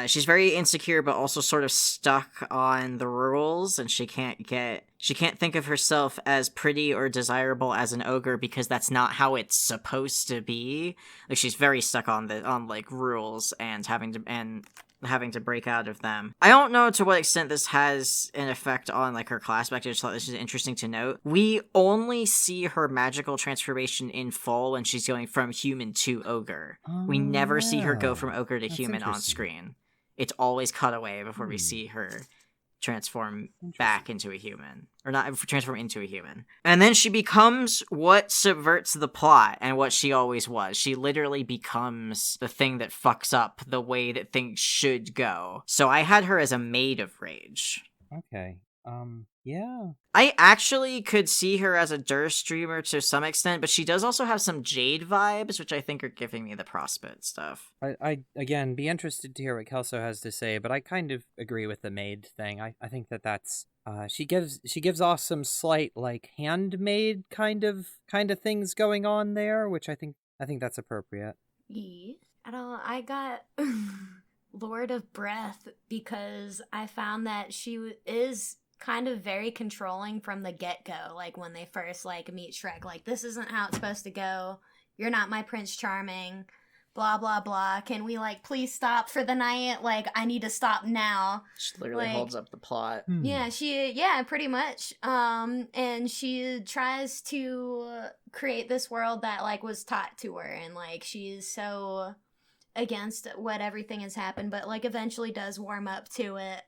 She's very insecure but also sort of stuck on the rules, and she can't think of herself as pretty or desirable as an ogre because that's not how it's supposed to be. Like, she's very stuck on like rules and having to break out of them. I don't know to what extent this has an effect on like her class, but I just thought this is interesting to note. We only see her magical transformation in full when she's going from human to ogre. We never see her go from ogre to human on screen. It's always cut away before we see her transform back into a human. Or not transform into a human. And then she becomes what subverts the plot and what she always was. She literally becomes the thing that fucks up the way that things should go. So I had her as a maid of rage. Okay. Yeah. I actually could see her as a Durst streamer to some extent, but she does also have some Jade vibes, which I think are giving me the Prospect stuff. I again, be interested to hear what Kelso has to say, but I kind of agree with the maid thing. I think that's she gives off some slight like handmade kind of things going on there, which I think that's appropriate. Yeah. I got Lord of Breath because I found that she is kind of very controlling from the get-go. Like, when they first like meet Shrek, like, this isn't how it's supposed to go. You're not my Prince Charming. Blah, blah, blah. Can we, like, please stop for the night? Like, I need to stop now. She literally holds up the plot. Yeah, pretty much. And she tries to create this world that, like, was taught to her. And, like, she's so against what everything has happened, but, like, eventually does warm up to it.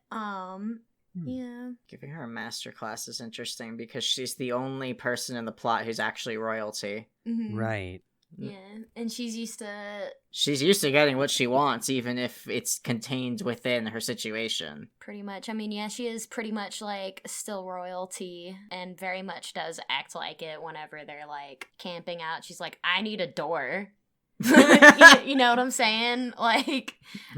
Yeah. Giving her a master class is interesting because she's the only person in the plot who's actually royalty. Mm-hmm. Right. Yeah, and she's used to getting what she wants, even if it's contained within her situation. Pretty much. I mean, yeah, she is pretty much, like, still royalty, and very much does act like it whenever they're, like, camping out. She's like, I need a door. you know what I'm saying? Like,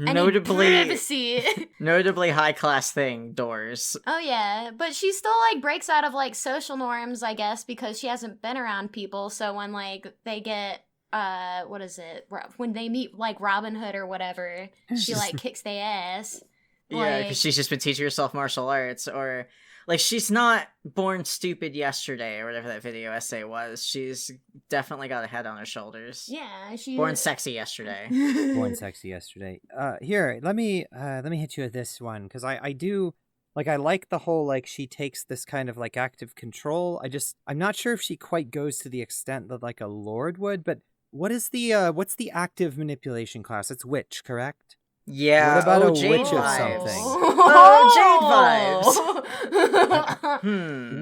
I need privacy. Notably high-class thing, doors. Oh, yeah, but she still, like, breaks out of, like, social norms, I guess, because she hasn't been around people, so when, like, they get, when they meet, like, Robin Hood or whatever, she, like, kicks their ass. Yeah, because she's just been teaching herself martial arts, or... Like, she's not born stupid yesterday, or whatever that video essay was. She's definitely got a head on her shoulders. Yeah, she's... Born sexy yesterday. Born sexy yesterday. Here, let me hit you with this one, because I do... Like, I like the whole, like, she takes this kind of, like, active control. I'm not sure if she quite goes to the extent that, like, a lord would, but what's the active manipulation class? It's witch, correct? Yeah. What about a Jade witch vibes. of something? Jade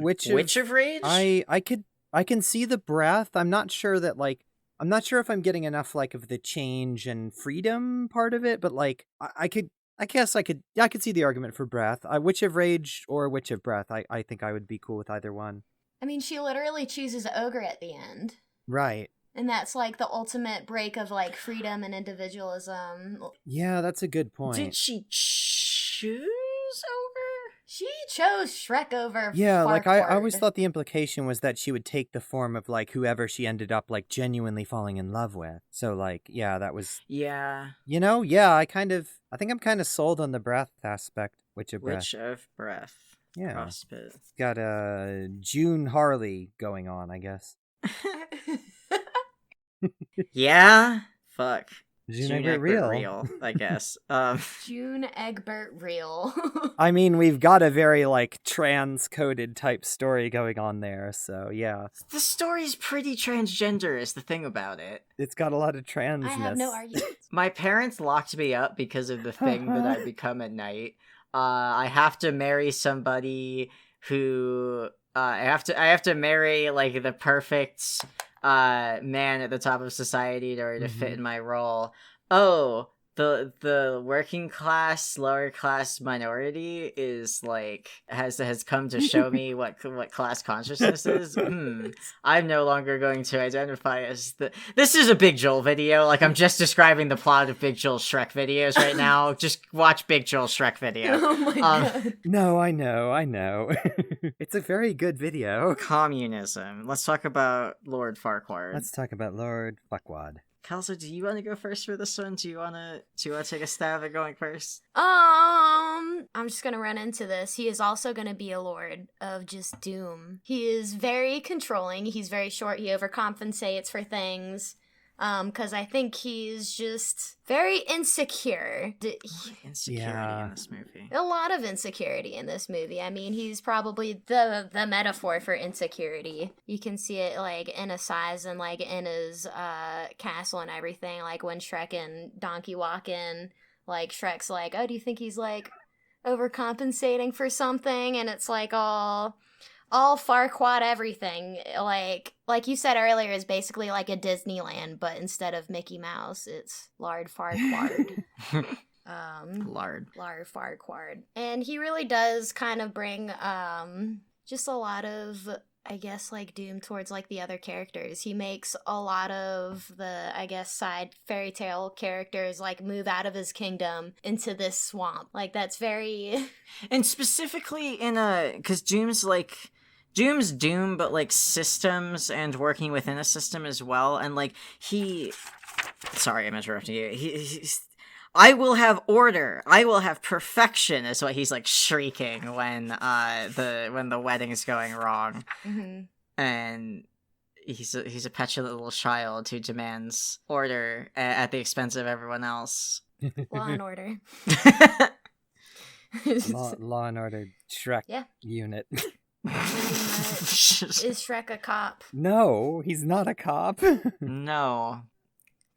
vibes. Witch of Rage? I can see the breath. I'm not sure if I'm getting enough, like, of the change and freedom part of it, but, like, I I guess I could see the argument for breath. Witch of Rage or Witch of Breath. I think I would be cool with either one. I mean, she literally chooses ogre at the end. Right. And that's like the ultimate break of like freedom and individualism. Yeah, that's a good point. Did she choose ogre? She chose Shrek over Yeah, like I always Farquaad. thought the implication was that she would take the form of like whoever she ended up like genuinely falling in love with. So like, yeah, that was, Yeah. yeah, I think I'm kind of sold on the breath aspect, Witch of Breath. Witch of Breath. Yeah. CrossFit. Got a June Harley going on, I guess. Yeah. Fuck. June Egbert real. I guess. June Egbert real. I mean, we've got a very like trans-coded type story going on there, so yeah. The story's pretty transgender is the thing about it. It's got a lot of transness. I have no argument. My parents locked me up because of the thing that I become at night. I have to marry somebody who I have to marry like the perfect man at the top of society in order to fit in my role. Oh, the working class, lower class minority is like has come to show me what class consciousness is. I'm no longer going to identify as this is a Big Joel video. Like I'm just describing the plot of Big Joel's Shrek videos right now. Just watch Big Joel's Shrek video. Oh my god. No, I know. It's a very good video. Communism. Let's talk about Lord Farquaad. Let's talk about Lord Fuckwad. Kelso, do you want to go first for this one? Do you want to take a stab at going first? I'm just gonna run into this. He is also gonna be a lord of just doom. He is very controlling. He's very short. He overcompensates for things. Because I think he's just very insecure. Insecurity in this movie. A lot of insecurity in this movie. I mean, he's probably the metaphor for insecurity. You can see it, like, in his size and, like, in his castle and everything. Like, when Shrek and Donkey walk in, like, Shrek's like, oh, do you think he's, like, overcompensating for something? And it's, like, all Farquaad everything. Like you said earlier, is basically like a Disneyland, but instead of Mickey Mouse, it's Lard Farquaad. Lard Farquaad. And he really does kind of bring just a lot of, I guess, like, doom towards, like, the other characters. He makes a lot of the, I guess, side fairy tale characters, like, move out of his kingdom into this swamp. Like, that's very... And specifically because Doom's Doom, but, like, systems and working within a system as well. And, like, sorry, I'm interrupting you. He's I will have order. I will have perfection is what he's, like, shrieking when the wedding is going wrong. Mm-hmm. And he's a petulant little child who demands order at the expense of everyone else. Law and order. Law and Order Shrek unit. Is Shrek a cop? No, he's not a cop. No.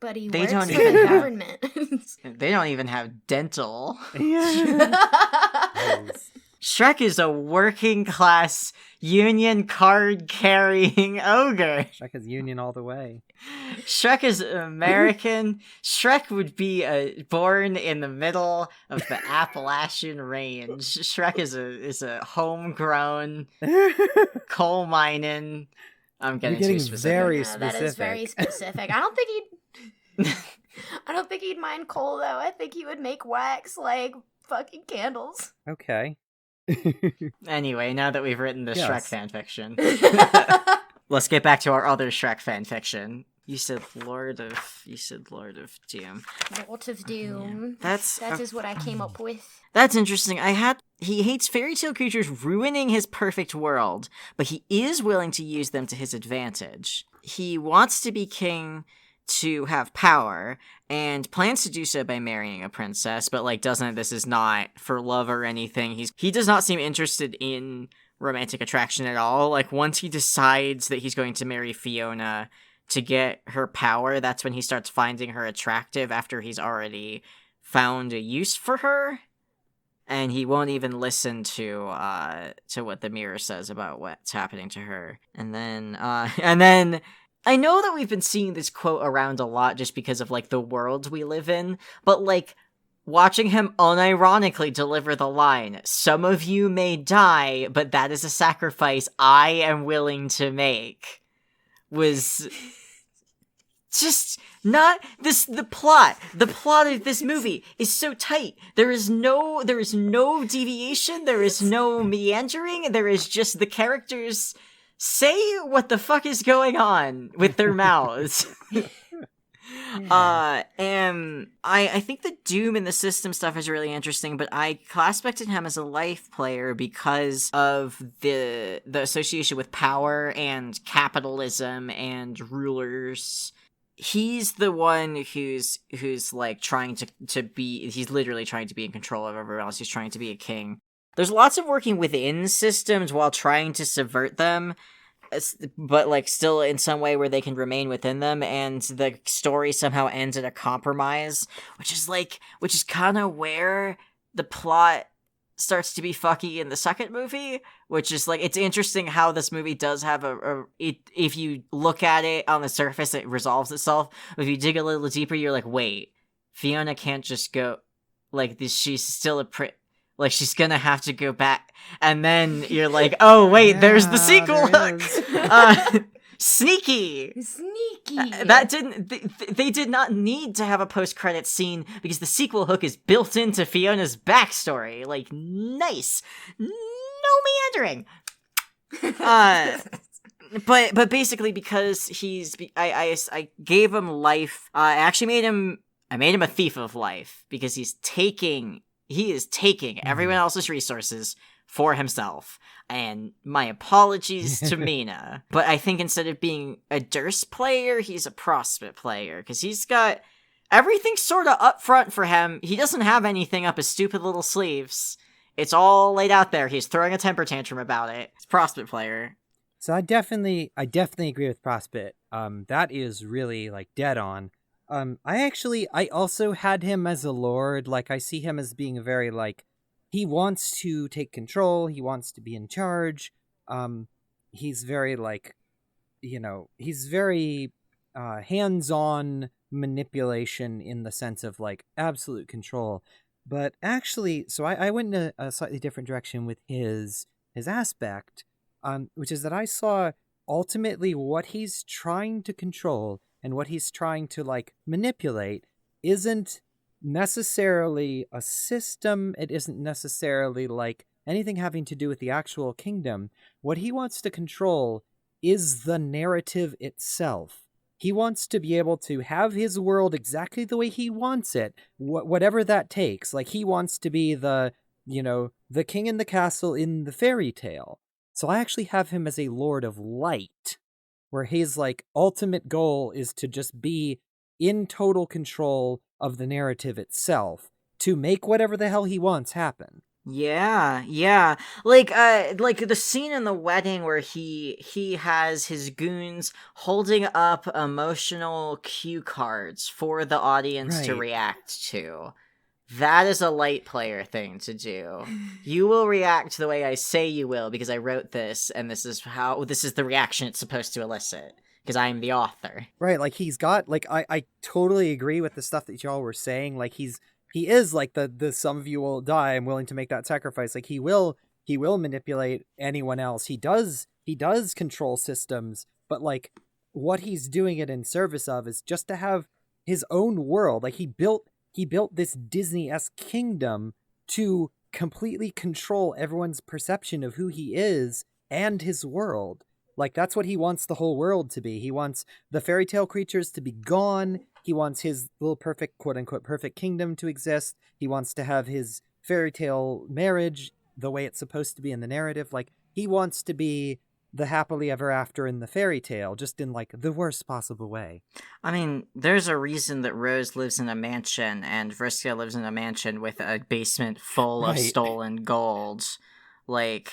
But he They works don't for even the have- government. They don't even have dental. Yeah. Shrek is a working class union card carrying ogre. Shrek is union all the way. Shrek is American. Shrek would be born in the middle of the Appalachian Range. Shrek is a homegrown coal mining. I'm getting You're too getting specific. very Yeah, that is very specific. I don't think he'd mind coal though. I think he would make wax like fucking candles. Okay. Anyway, now that we've written this Yes. Shrek fanfiction, let's get back to our other Shrek fanfiction. You said Lord of Doom. Lord of Doom. That is what I came up with. That's interesting. He hates fairy tale creatures ruining his perfect world, but he is willing to use them to his advantage. He wants to be king to have power and plans to do so by marrying a princess, but this is not for love or anything. He does not seem interested in romantic attraction at all. Like, once he decides that he's going to marry Fiona to get her power, that's when he starts finding her attractive after he's already found a use for her. And he won't even listen to what the mirror says about what's happening to her. And then I know that we've been seeing this quote around a lot just because of, like, the world we live in, but, like, watching him unironically deliver the line, "Some of you may die, but that is a sacrifice I am willing to make," was just not this. The plot of this movie is so tight. There is no deviation. There is no meandering. There is just the characters say what the fuck is going on with their mouths. And I think the Doom and the system stuff is really interesting, but I classified him as a life player because of the association with power and capitalism and rulers. He's the one who's like trying to be, he's literally trying to be in control of everyone else. He's trying to be a king. There's lots of working within systems while trying to subvert them, but like still in some way where they can remain within them, and the story somehow ends at a compromise, which is kind of where the plot starts to be fucky in the second movie, which is like, it's interesting how this movie does have if you look at it on the surface, it resolves itself. If you dig a little deeper, you're like, wait, Fiona can't just go, like, she's still a like, she's gonna have to go back. And then you're like, oh, wait, yeah, there's the sequel hook! Sneaky! They did not need to have a post-credits scene, because the sequel hook is built into Fiona's backstory. Like, nice! No meandering! But basically, because I gave him life, I actually made him a thief of life, because he is taking everyone else's resources for himself. And my apologies to Mina. But I think instead of being a Durst player, he's a Prospect player, because he's got everything sort of up front for him. He doesn't have anything up his stupid little sleeves. It's all laid out there. He's throwing a temper tantrum about it. It's Prospect player. So I definitely agree with Prospect. That is really like dead on. I also had him as a lord. Like, I see him as being very, like, he wants to take control, he wants to be in charge. He's very, like, he's very hands-on manipulation in the sense of, like, absolute control. But actually, so I went in a slightly different direction with his aspect, which is that I saw ultimately what he's trying to control and what he's trying to, like, manipulate isn't necessarily a system. It isn't necessarily, like, anything having to do with the actual kingdom. What he wants to control is the narrative itself. He wants to be able to have his world exactly the way he wants it, whatever that takes. Like, he wants to be the king in the castle in the fairy tale. So I actually have him as a Lord of Light, where his, like, ultimate goal is to just be in total control of the narrative itself, to make whatever the hell he wants happen. Yeah. Like the scene in the wedding where he has his goons holding up emotional cue cards for the audience to react to. That is a light player thing to do. You will react the way I say you will, because I wrote this, and this is the reaction it's supposed to elicit, because I am the author. Right, like, he's got, like, I totally agree with the stuff that y'all were saying. Like, he is like the some of you will die, I'm willing to make that sacrifice. Like, he will manipulate anyone else. He does control systems, but, like, what he's doing it in service of is just to have his own world. Like, he built this Disney-esque kingdom to completely control everyone's perception of who he is and his world. Like, that's what he wants the whole world to be. He wants the fairy tale creatures to be gone. He wants his little perfect, quote-unquote, perfect kingdom to exist. He wants to have his fairy tale marriage the way it's supposed to be in the narrative. Like, he wants to be the happily ever after in the fairy tale, just in, like, the worst possible way. I mean, there's a reason that Rose lives in a mansion and Vriska lives in a mansion with a basement full of stolen gold. Like,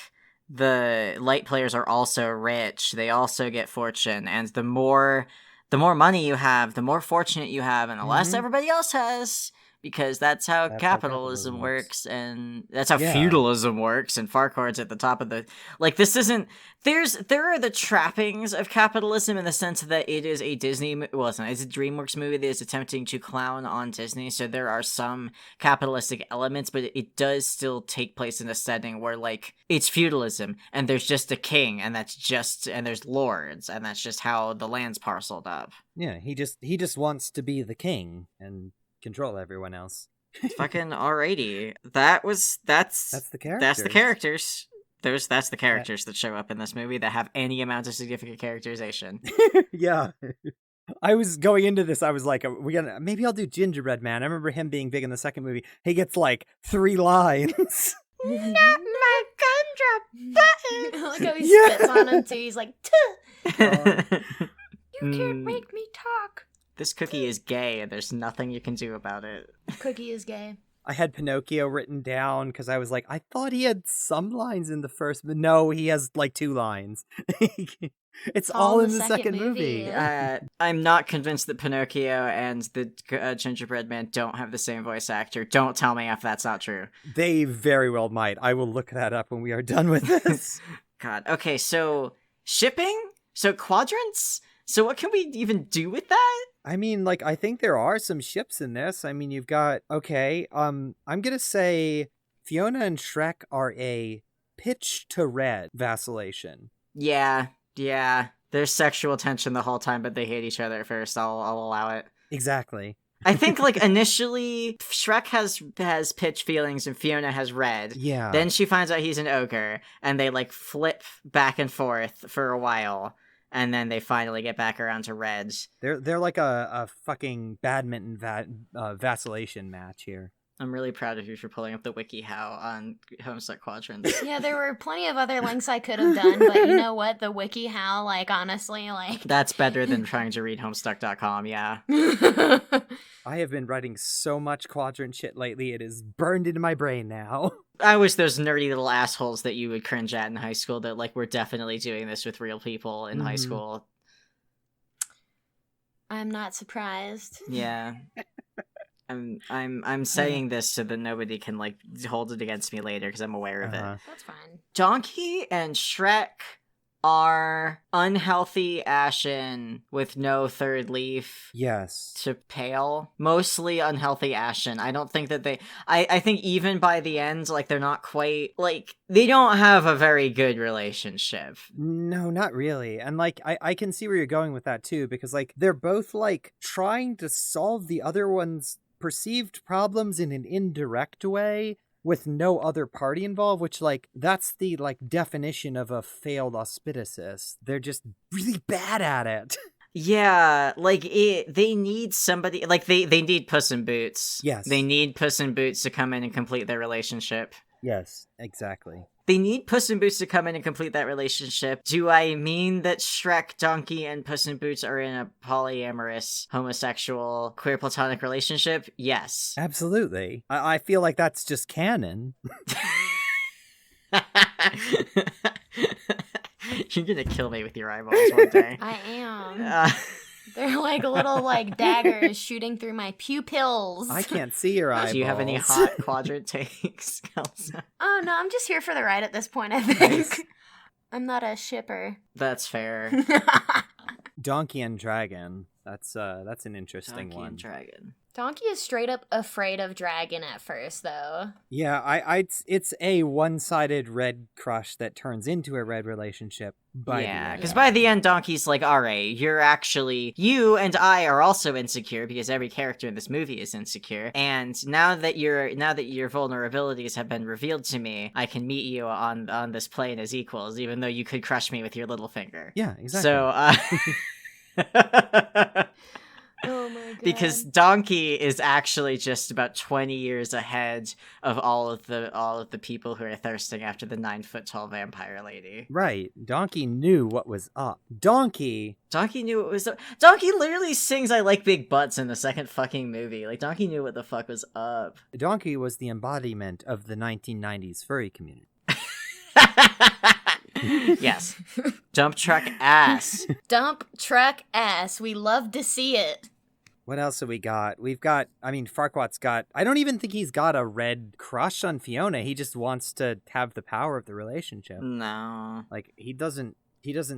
the light players are also rich. They also get fortune, and the more money you have, the more fortunate you have, and the less everybody else has, because that's how capitalism works, and that's how feudalism works, and Farquaad's at the top of the... Like, this isn't... There are the trappings of capitalism in the sense that it is a Disney... Well, it's a DreamWorks movie that is attempting to clown on Disney, so there are some capitalistic elements, but it does still take place in a setting where, like, it's feudalism, and there's just a king, and there's lords, and that's just how the land's parceled up. Yeah, he just wants to be the king and control everyone else. Fucking alrighty. That's the characters. That's the characters. That's the characters that show up in this movie that have any amount of significant characterization. Yeah. I was going into this, I was like, maybe I'll do Gingerbread Man. I remember him being big in the second movie. He gets like 3 lines. Not my gumdrop button. Look how he spits on him too. He's like, you can't make me talk. This cookie is gay, and there's nothing you can do about it. Cookie is gay. I had Pinocchio written down because I was like, I thought he had some lines in the first, but no, he has like 2 lines. It's all in the second movie. I'm not convinced that Pinocchio and the Gingerbread Man don't have the same voice actor. Don't tell me if that's not true. They very well might. I will look that up when we are done with this. God. Okay, so shipping? So quadrants? So what can we even do with that? I mean, like, I think there are some ships in this. I mean, you've got, I'm gonna say Fiona and Shrek are a pitch to red vacillation. Yeah. There's sexual tension the whole time, but they hate each other at first. I'll allow it. Exactly. I think, like, initially, Shrek has pitch feelings and Fiona has red. Yeah. Then she finds out he's an ogre, and they, like, flip back and forth for a while. And then they finally get back around to reds. They're like a fucking badminton vacillation match here. I'm really proud of you for pulling up the WikiHow on Homestuck quadrants. Yeah, there were plenty of other links I could have done, but you know what? The WikiHow, like, honestly, like... That's better than trying to read Homestuck.com, yeah. I have been writing so much quadrant shit lately, it is burned into my brain now. I wish those nerdy little assholes that you would cringe at in high school that, like, were definitely doing this with real people in high school. I'm not surprised. Yeah. I'm saying this so that nobody can, like, hold it against me later because I'm aware of it. That's fine. Donkey and Shrek are unhealthy ashen with no third leaf. Yes. To pale. Mostly unhealthy ashen. I don't think that I think even by the end, like, they're not quite, like, they don't have a very good relationship. No, not really. And, like, I can see where you're going with that too, because, like, they're both, like, trying to solve the other one's perceived problems in an indirect way with no other party involved, which, like, that's the, like, definition of a failed auspicist. They're just really bad at it. Yeah, like, they need somebody, like, they need Puss in Boots. Yes. They need Puss in Boots to come in and complete their relationship. Yes, exactly. They need Puss in Boots to come in and complete that relationship. Do I mean that Shrek, Donkey, and Puss in Boots are in a polyamorous, homosexual, queer platonic relationship? Yes. Absolutely. I feel like that's just canon. You're gonna kill me with your eyeballs one day. I am. They're like little, like, daggers shooting through my pupils. I can't see your eyeballs. Do you have any hot quadrant takes, Kelso? Oh, no, I'm just here for the ride at this point, I think. Nice. I'm not a shipper. That's fair. Donkey and Dragon. That's an interesting Donkey one. and Dragon. Donkey is straight up afraid of Dragon at first, though. Yeah, it's a one-sided red crush that turns into a red relationship. Yeah, because by the end, Donkey's like, all right, you and I are also insecure because every character in this movie is insecure. And now that your vulnerabilities have been revealed to me, I can meet you on this plane as equals, even though you could crush me with your little finger. Yeah, exactly. So, Oh my god. Because Donkey is actually just about 20 years ahead of all of the people who are thirsting after the 9-foot-tall vampire lady. Right. Donkey knew what was up. Donkey knew what was up. Donkey literally sings I Like Big Butts in the second fucking movie. Like, Donkey knew what the fuck was up. Donkey was the embodiment of the 1990s furry community. Yes. Dump truck ass. Dump truck ass. We love to see it. What else have we got? Farquaad's got, I don't even think he's got a red crush on Fiona. He just wants to have the power of the relationship. No. Like, he doesn't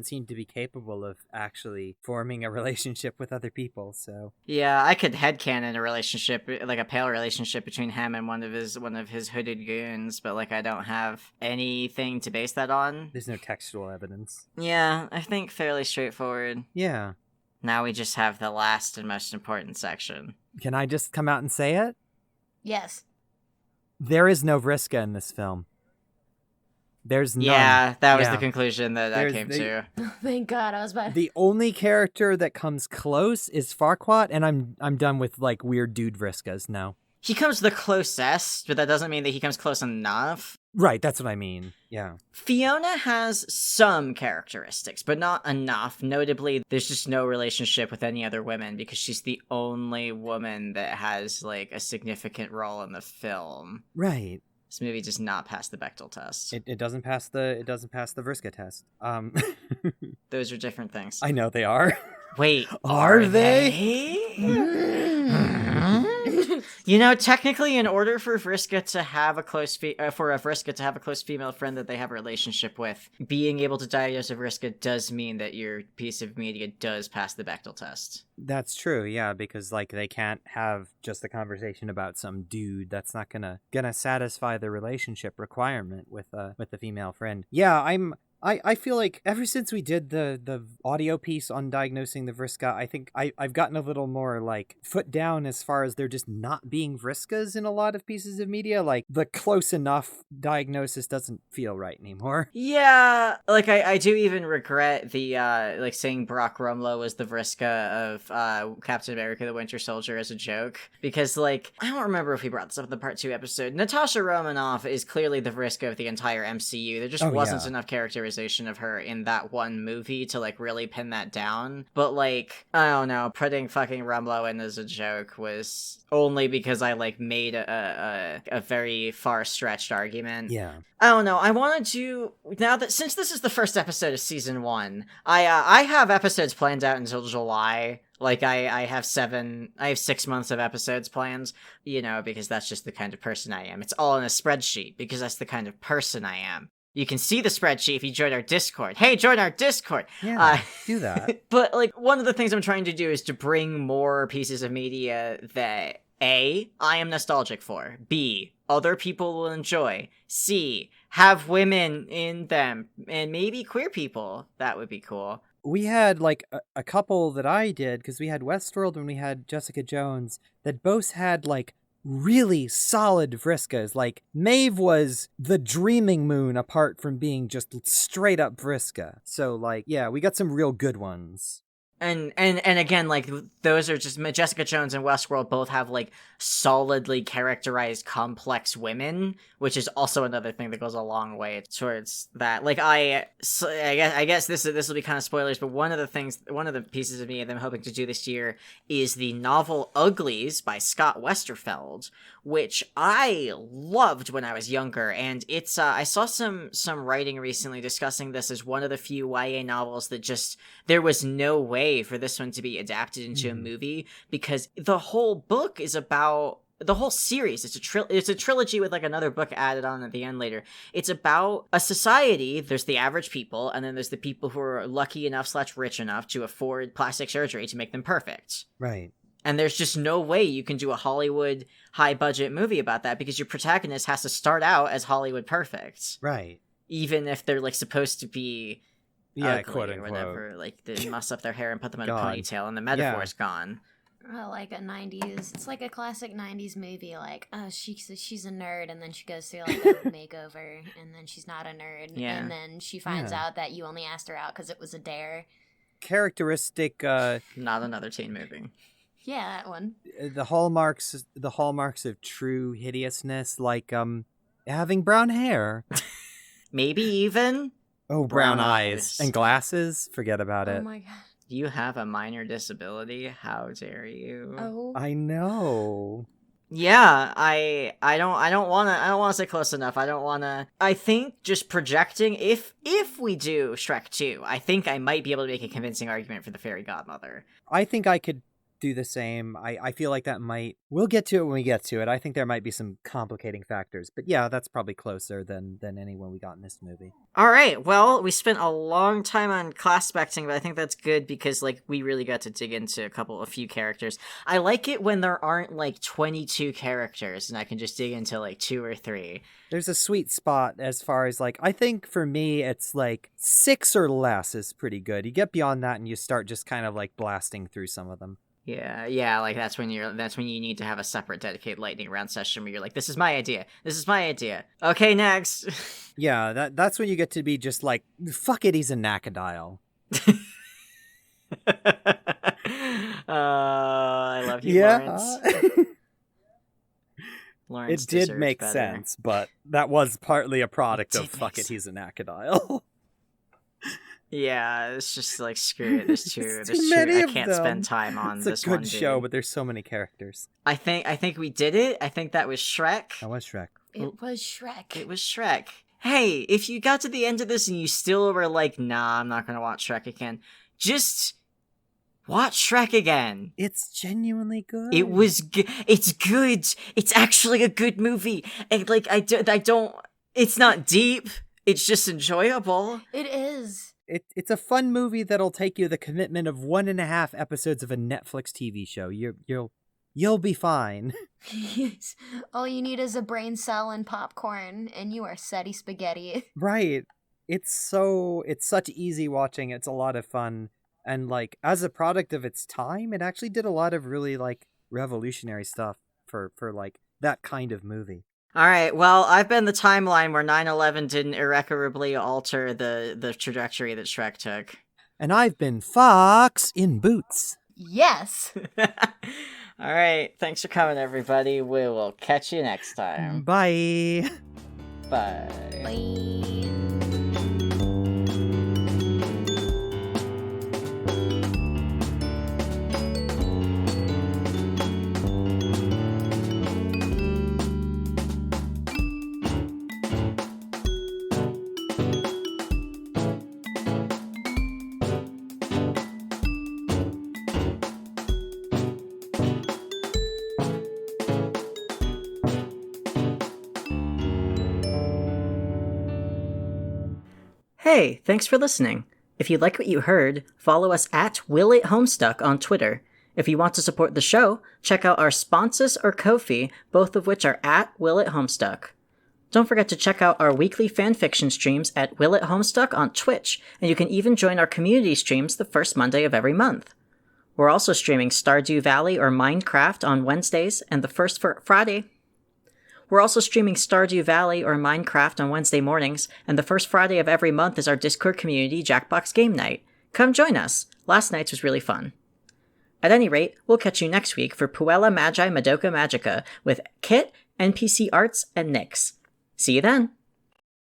seem to be capable of actually forming a relationship with other people, so. Yeah, I could headcanon a relationship, like a pale relationship between him and one of his hooded goons, but like I don't have anything to base that on. There's no textual evidence. Yeah, I think fairly straightforward. Yeah. Now we just have the last and most important section. Can I just come out and say it? Yes. There is no Vriska in this film. There's none. Yeah, that was the conclusion that I came to. Thank God, I was about. The only character that comes close is Farquaad, and I'm done with like weird dude Vriskas now. He comes the closest, but that doesn't mean that he comes close enough. Right, that's what I mean. Yeah. Fiona has some characteristics, but not enough. Notably, there's just no relationship with any other women because she's the only woman that has like a significant role in the film. Right. This movie does not pass the Bechdel test. It doesn't pass the Vriska test. Those are different things. I know they are. Wait, are they? You know, technically, in order for Vriska to have a close female friend that they have a relationship with, being able to diagnose a Vriska does mean that your piece of media does pass the Bechdel test. That's true, yeah, because like they can't have just a conversation about some dude. That's not gonna satisfy the relationship requirement with the female friend. Yeah, I feel like ever since we did the audio piece on diagnosing the Vriska, I think I've gotten a little more like foot down as far as there just not being Vriskas in a lot of pieces of media. Like the close enough diagnosis doesn't feel right anymore. Yeah, like I do even regret the like saying Brock Rumlow was the Vriska of Captain America: The Winter Soldier as a joke, because like I don't remember if we brought this up in the Part 2 episode. Natasha Romanoff is clearly the Vriska of the entire MCU. There just wasn't enough characterization of her in that one movie to like really pin that down. But like I don't know, putting fucking Rumlow in as a joke was only because I like made a very far stretched argument. Yeah. I don't know. I wanted to, now that since this is the first episode of season 1, I have episodes planned out until July. Like I have 6 months of episodes planned, you know, because that's just the kind of person I am. It's all in a spreadsheet because that's the kind of person I am. You can see the spreadsheet if you join our Discord. Hey, join our Discord! Yeah, do that. But, like, one of the things I'm trying to do is to bring more pieces of media that, A, I am nostalgic for. B, other people will enjoy. C, have women in them. And maybe queer people. That would be cool. We had, like, a couple that I did, because we had Westworld and we had Jessica Jones, that both had, like, really solid Vriskas. Like, Maeve was the dreaming moon apart from being just straight up Vriska. So, like, yeah, we got some real good ones. And again, like, those are just, Jessica Jones and Westworld both have, like, solidly characterized complex women, which is also another thing that goes a long way towards that. Like, I guess this will be kind of spoilers, but one of the pieces of media that I'm hoping to do this year is the novel Uglies by Scott Westerfeld, which I loved when I was younger, and it's, I saw some writing recently discussing this as one of the few YA novels that just, there was no way for this one to be adapted into a movie, because the whole book is about, the whole series, it's a trilogy with like another book added on at the end later. It's about a society. There's the average people, and then there's the people who are lucky enough / rich enough to afford plastic surgery to make them perfect. Right. And there's just no way you can do a Hollywood high-budget movie about that, because your protagonist has to start out as Hollywood perfect. Right. Even if they're, like, supposed to be ugly quote or unquote. whatever. Like, they muss up their hair and put them in a ponytail, and the metaphor's gone. Like a 90s, it's like a classic 90s movie, like, oh, she's a nerd, and then she goes through, like, a makeover, and then she's not a nerd, and then she finds out that you only asked her out because it was a dare. Characteristic, Not another teen movie. Yeah, that one. The hallmarks of true hideousness, like, having brown hair. Maybe even... Oh, brown eyes. And glasses? Forget about it. Oh my god. You have a minor disability? How dare you? Oh. I know. Yeah, I don't want to say close enough. I think just projecting, if we do Shrek 2, I think I might be able to make a convincing argument for the fairy godmother. I think I could do the same. I feel like that might... We'll get to it when we get to it. I think there might be some complicating factors. But yeah, that's probably closer than anyone we got in this movie. All right, well, we spent a long time on class specting, but I think that's good because, like, we really got to dig into a few characters. I like it when there aren't, like, 22 characters and I can just dig into, like, 2 or 3. There's a sweet spot as far as, like, I think for me, it's, like, 6 or less is pretty good. You get beyond that and you start just kind of, like, blasting through some of them. Yeah, like that's when you need to have a separate dedicated lightning round session where you're like, this is my idea. Okay, next. Yeah, that's when you get to be just like, fuck it, he's a Nacadile. I love you, Lawrence. Lawrence it did make better. sense, but that was partly a product of fuck it, he's a Nacadile. Yeah, it's just like, screw it. There's too many. I can't spend time on this one. It's a good show, but there's so many characters. I think we did it. I think that was Shrek. That was Shrek. It was Shrek. It was Shrek. Hey, if you got to the end of this and you still were like, nah, I'm not gonna watch Shrek again, just watch Shrek again. It's genuinely good. It's good. It's actually a good movie. And like, I don't. It's not deep. It's just enjoyable. It is. It's a fun movie that'll take you the commitment of 1.5 episodes of a Netflix TV show. You'll be fine. Yes. All you need is a brain cell and popcorn, and you are setty spaghetti. Right. It's such easy watching. It's a lot of fun. And like, as a product of its time, it actually did a lot of really like revolutionary stuff for like that kind of movie. All right, well, I've been the timeline where 9/11 didn't irreparably alter the trajectory that Shrek took. And I've been Fox in Boots. Yes! All right, thanks for coming, everybody. We will catch you next time. Bye! Bye. Bye. Hey, thanks for listening. If you like what you heard, follow us at WillItHomestuck on Twitter. If you want to support the show, check out our sponsors or Ko-fi, both of which are at WillItHomestuck. Don't forget to check out our weekly fanfiction streams at WillItHomestuck on Twitch, and you can even join our community streams the first Monday of every month. We're also streaming Stardew Valley or Minecraft on Wednesdays and the first Friday. We're also streaming Stardew Valley or Minecraft on Wednesday mornings, and the first Friday of every month is our Discord community Jackbox Game Night. Come join us. Last night's was really fun. At any rate, we'll catch you next week for Puella Magi Madoka Magica with Kit, NPC Arts, and Nyx. See you then!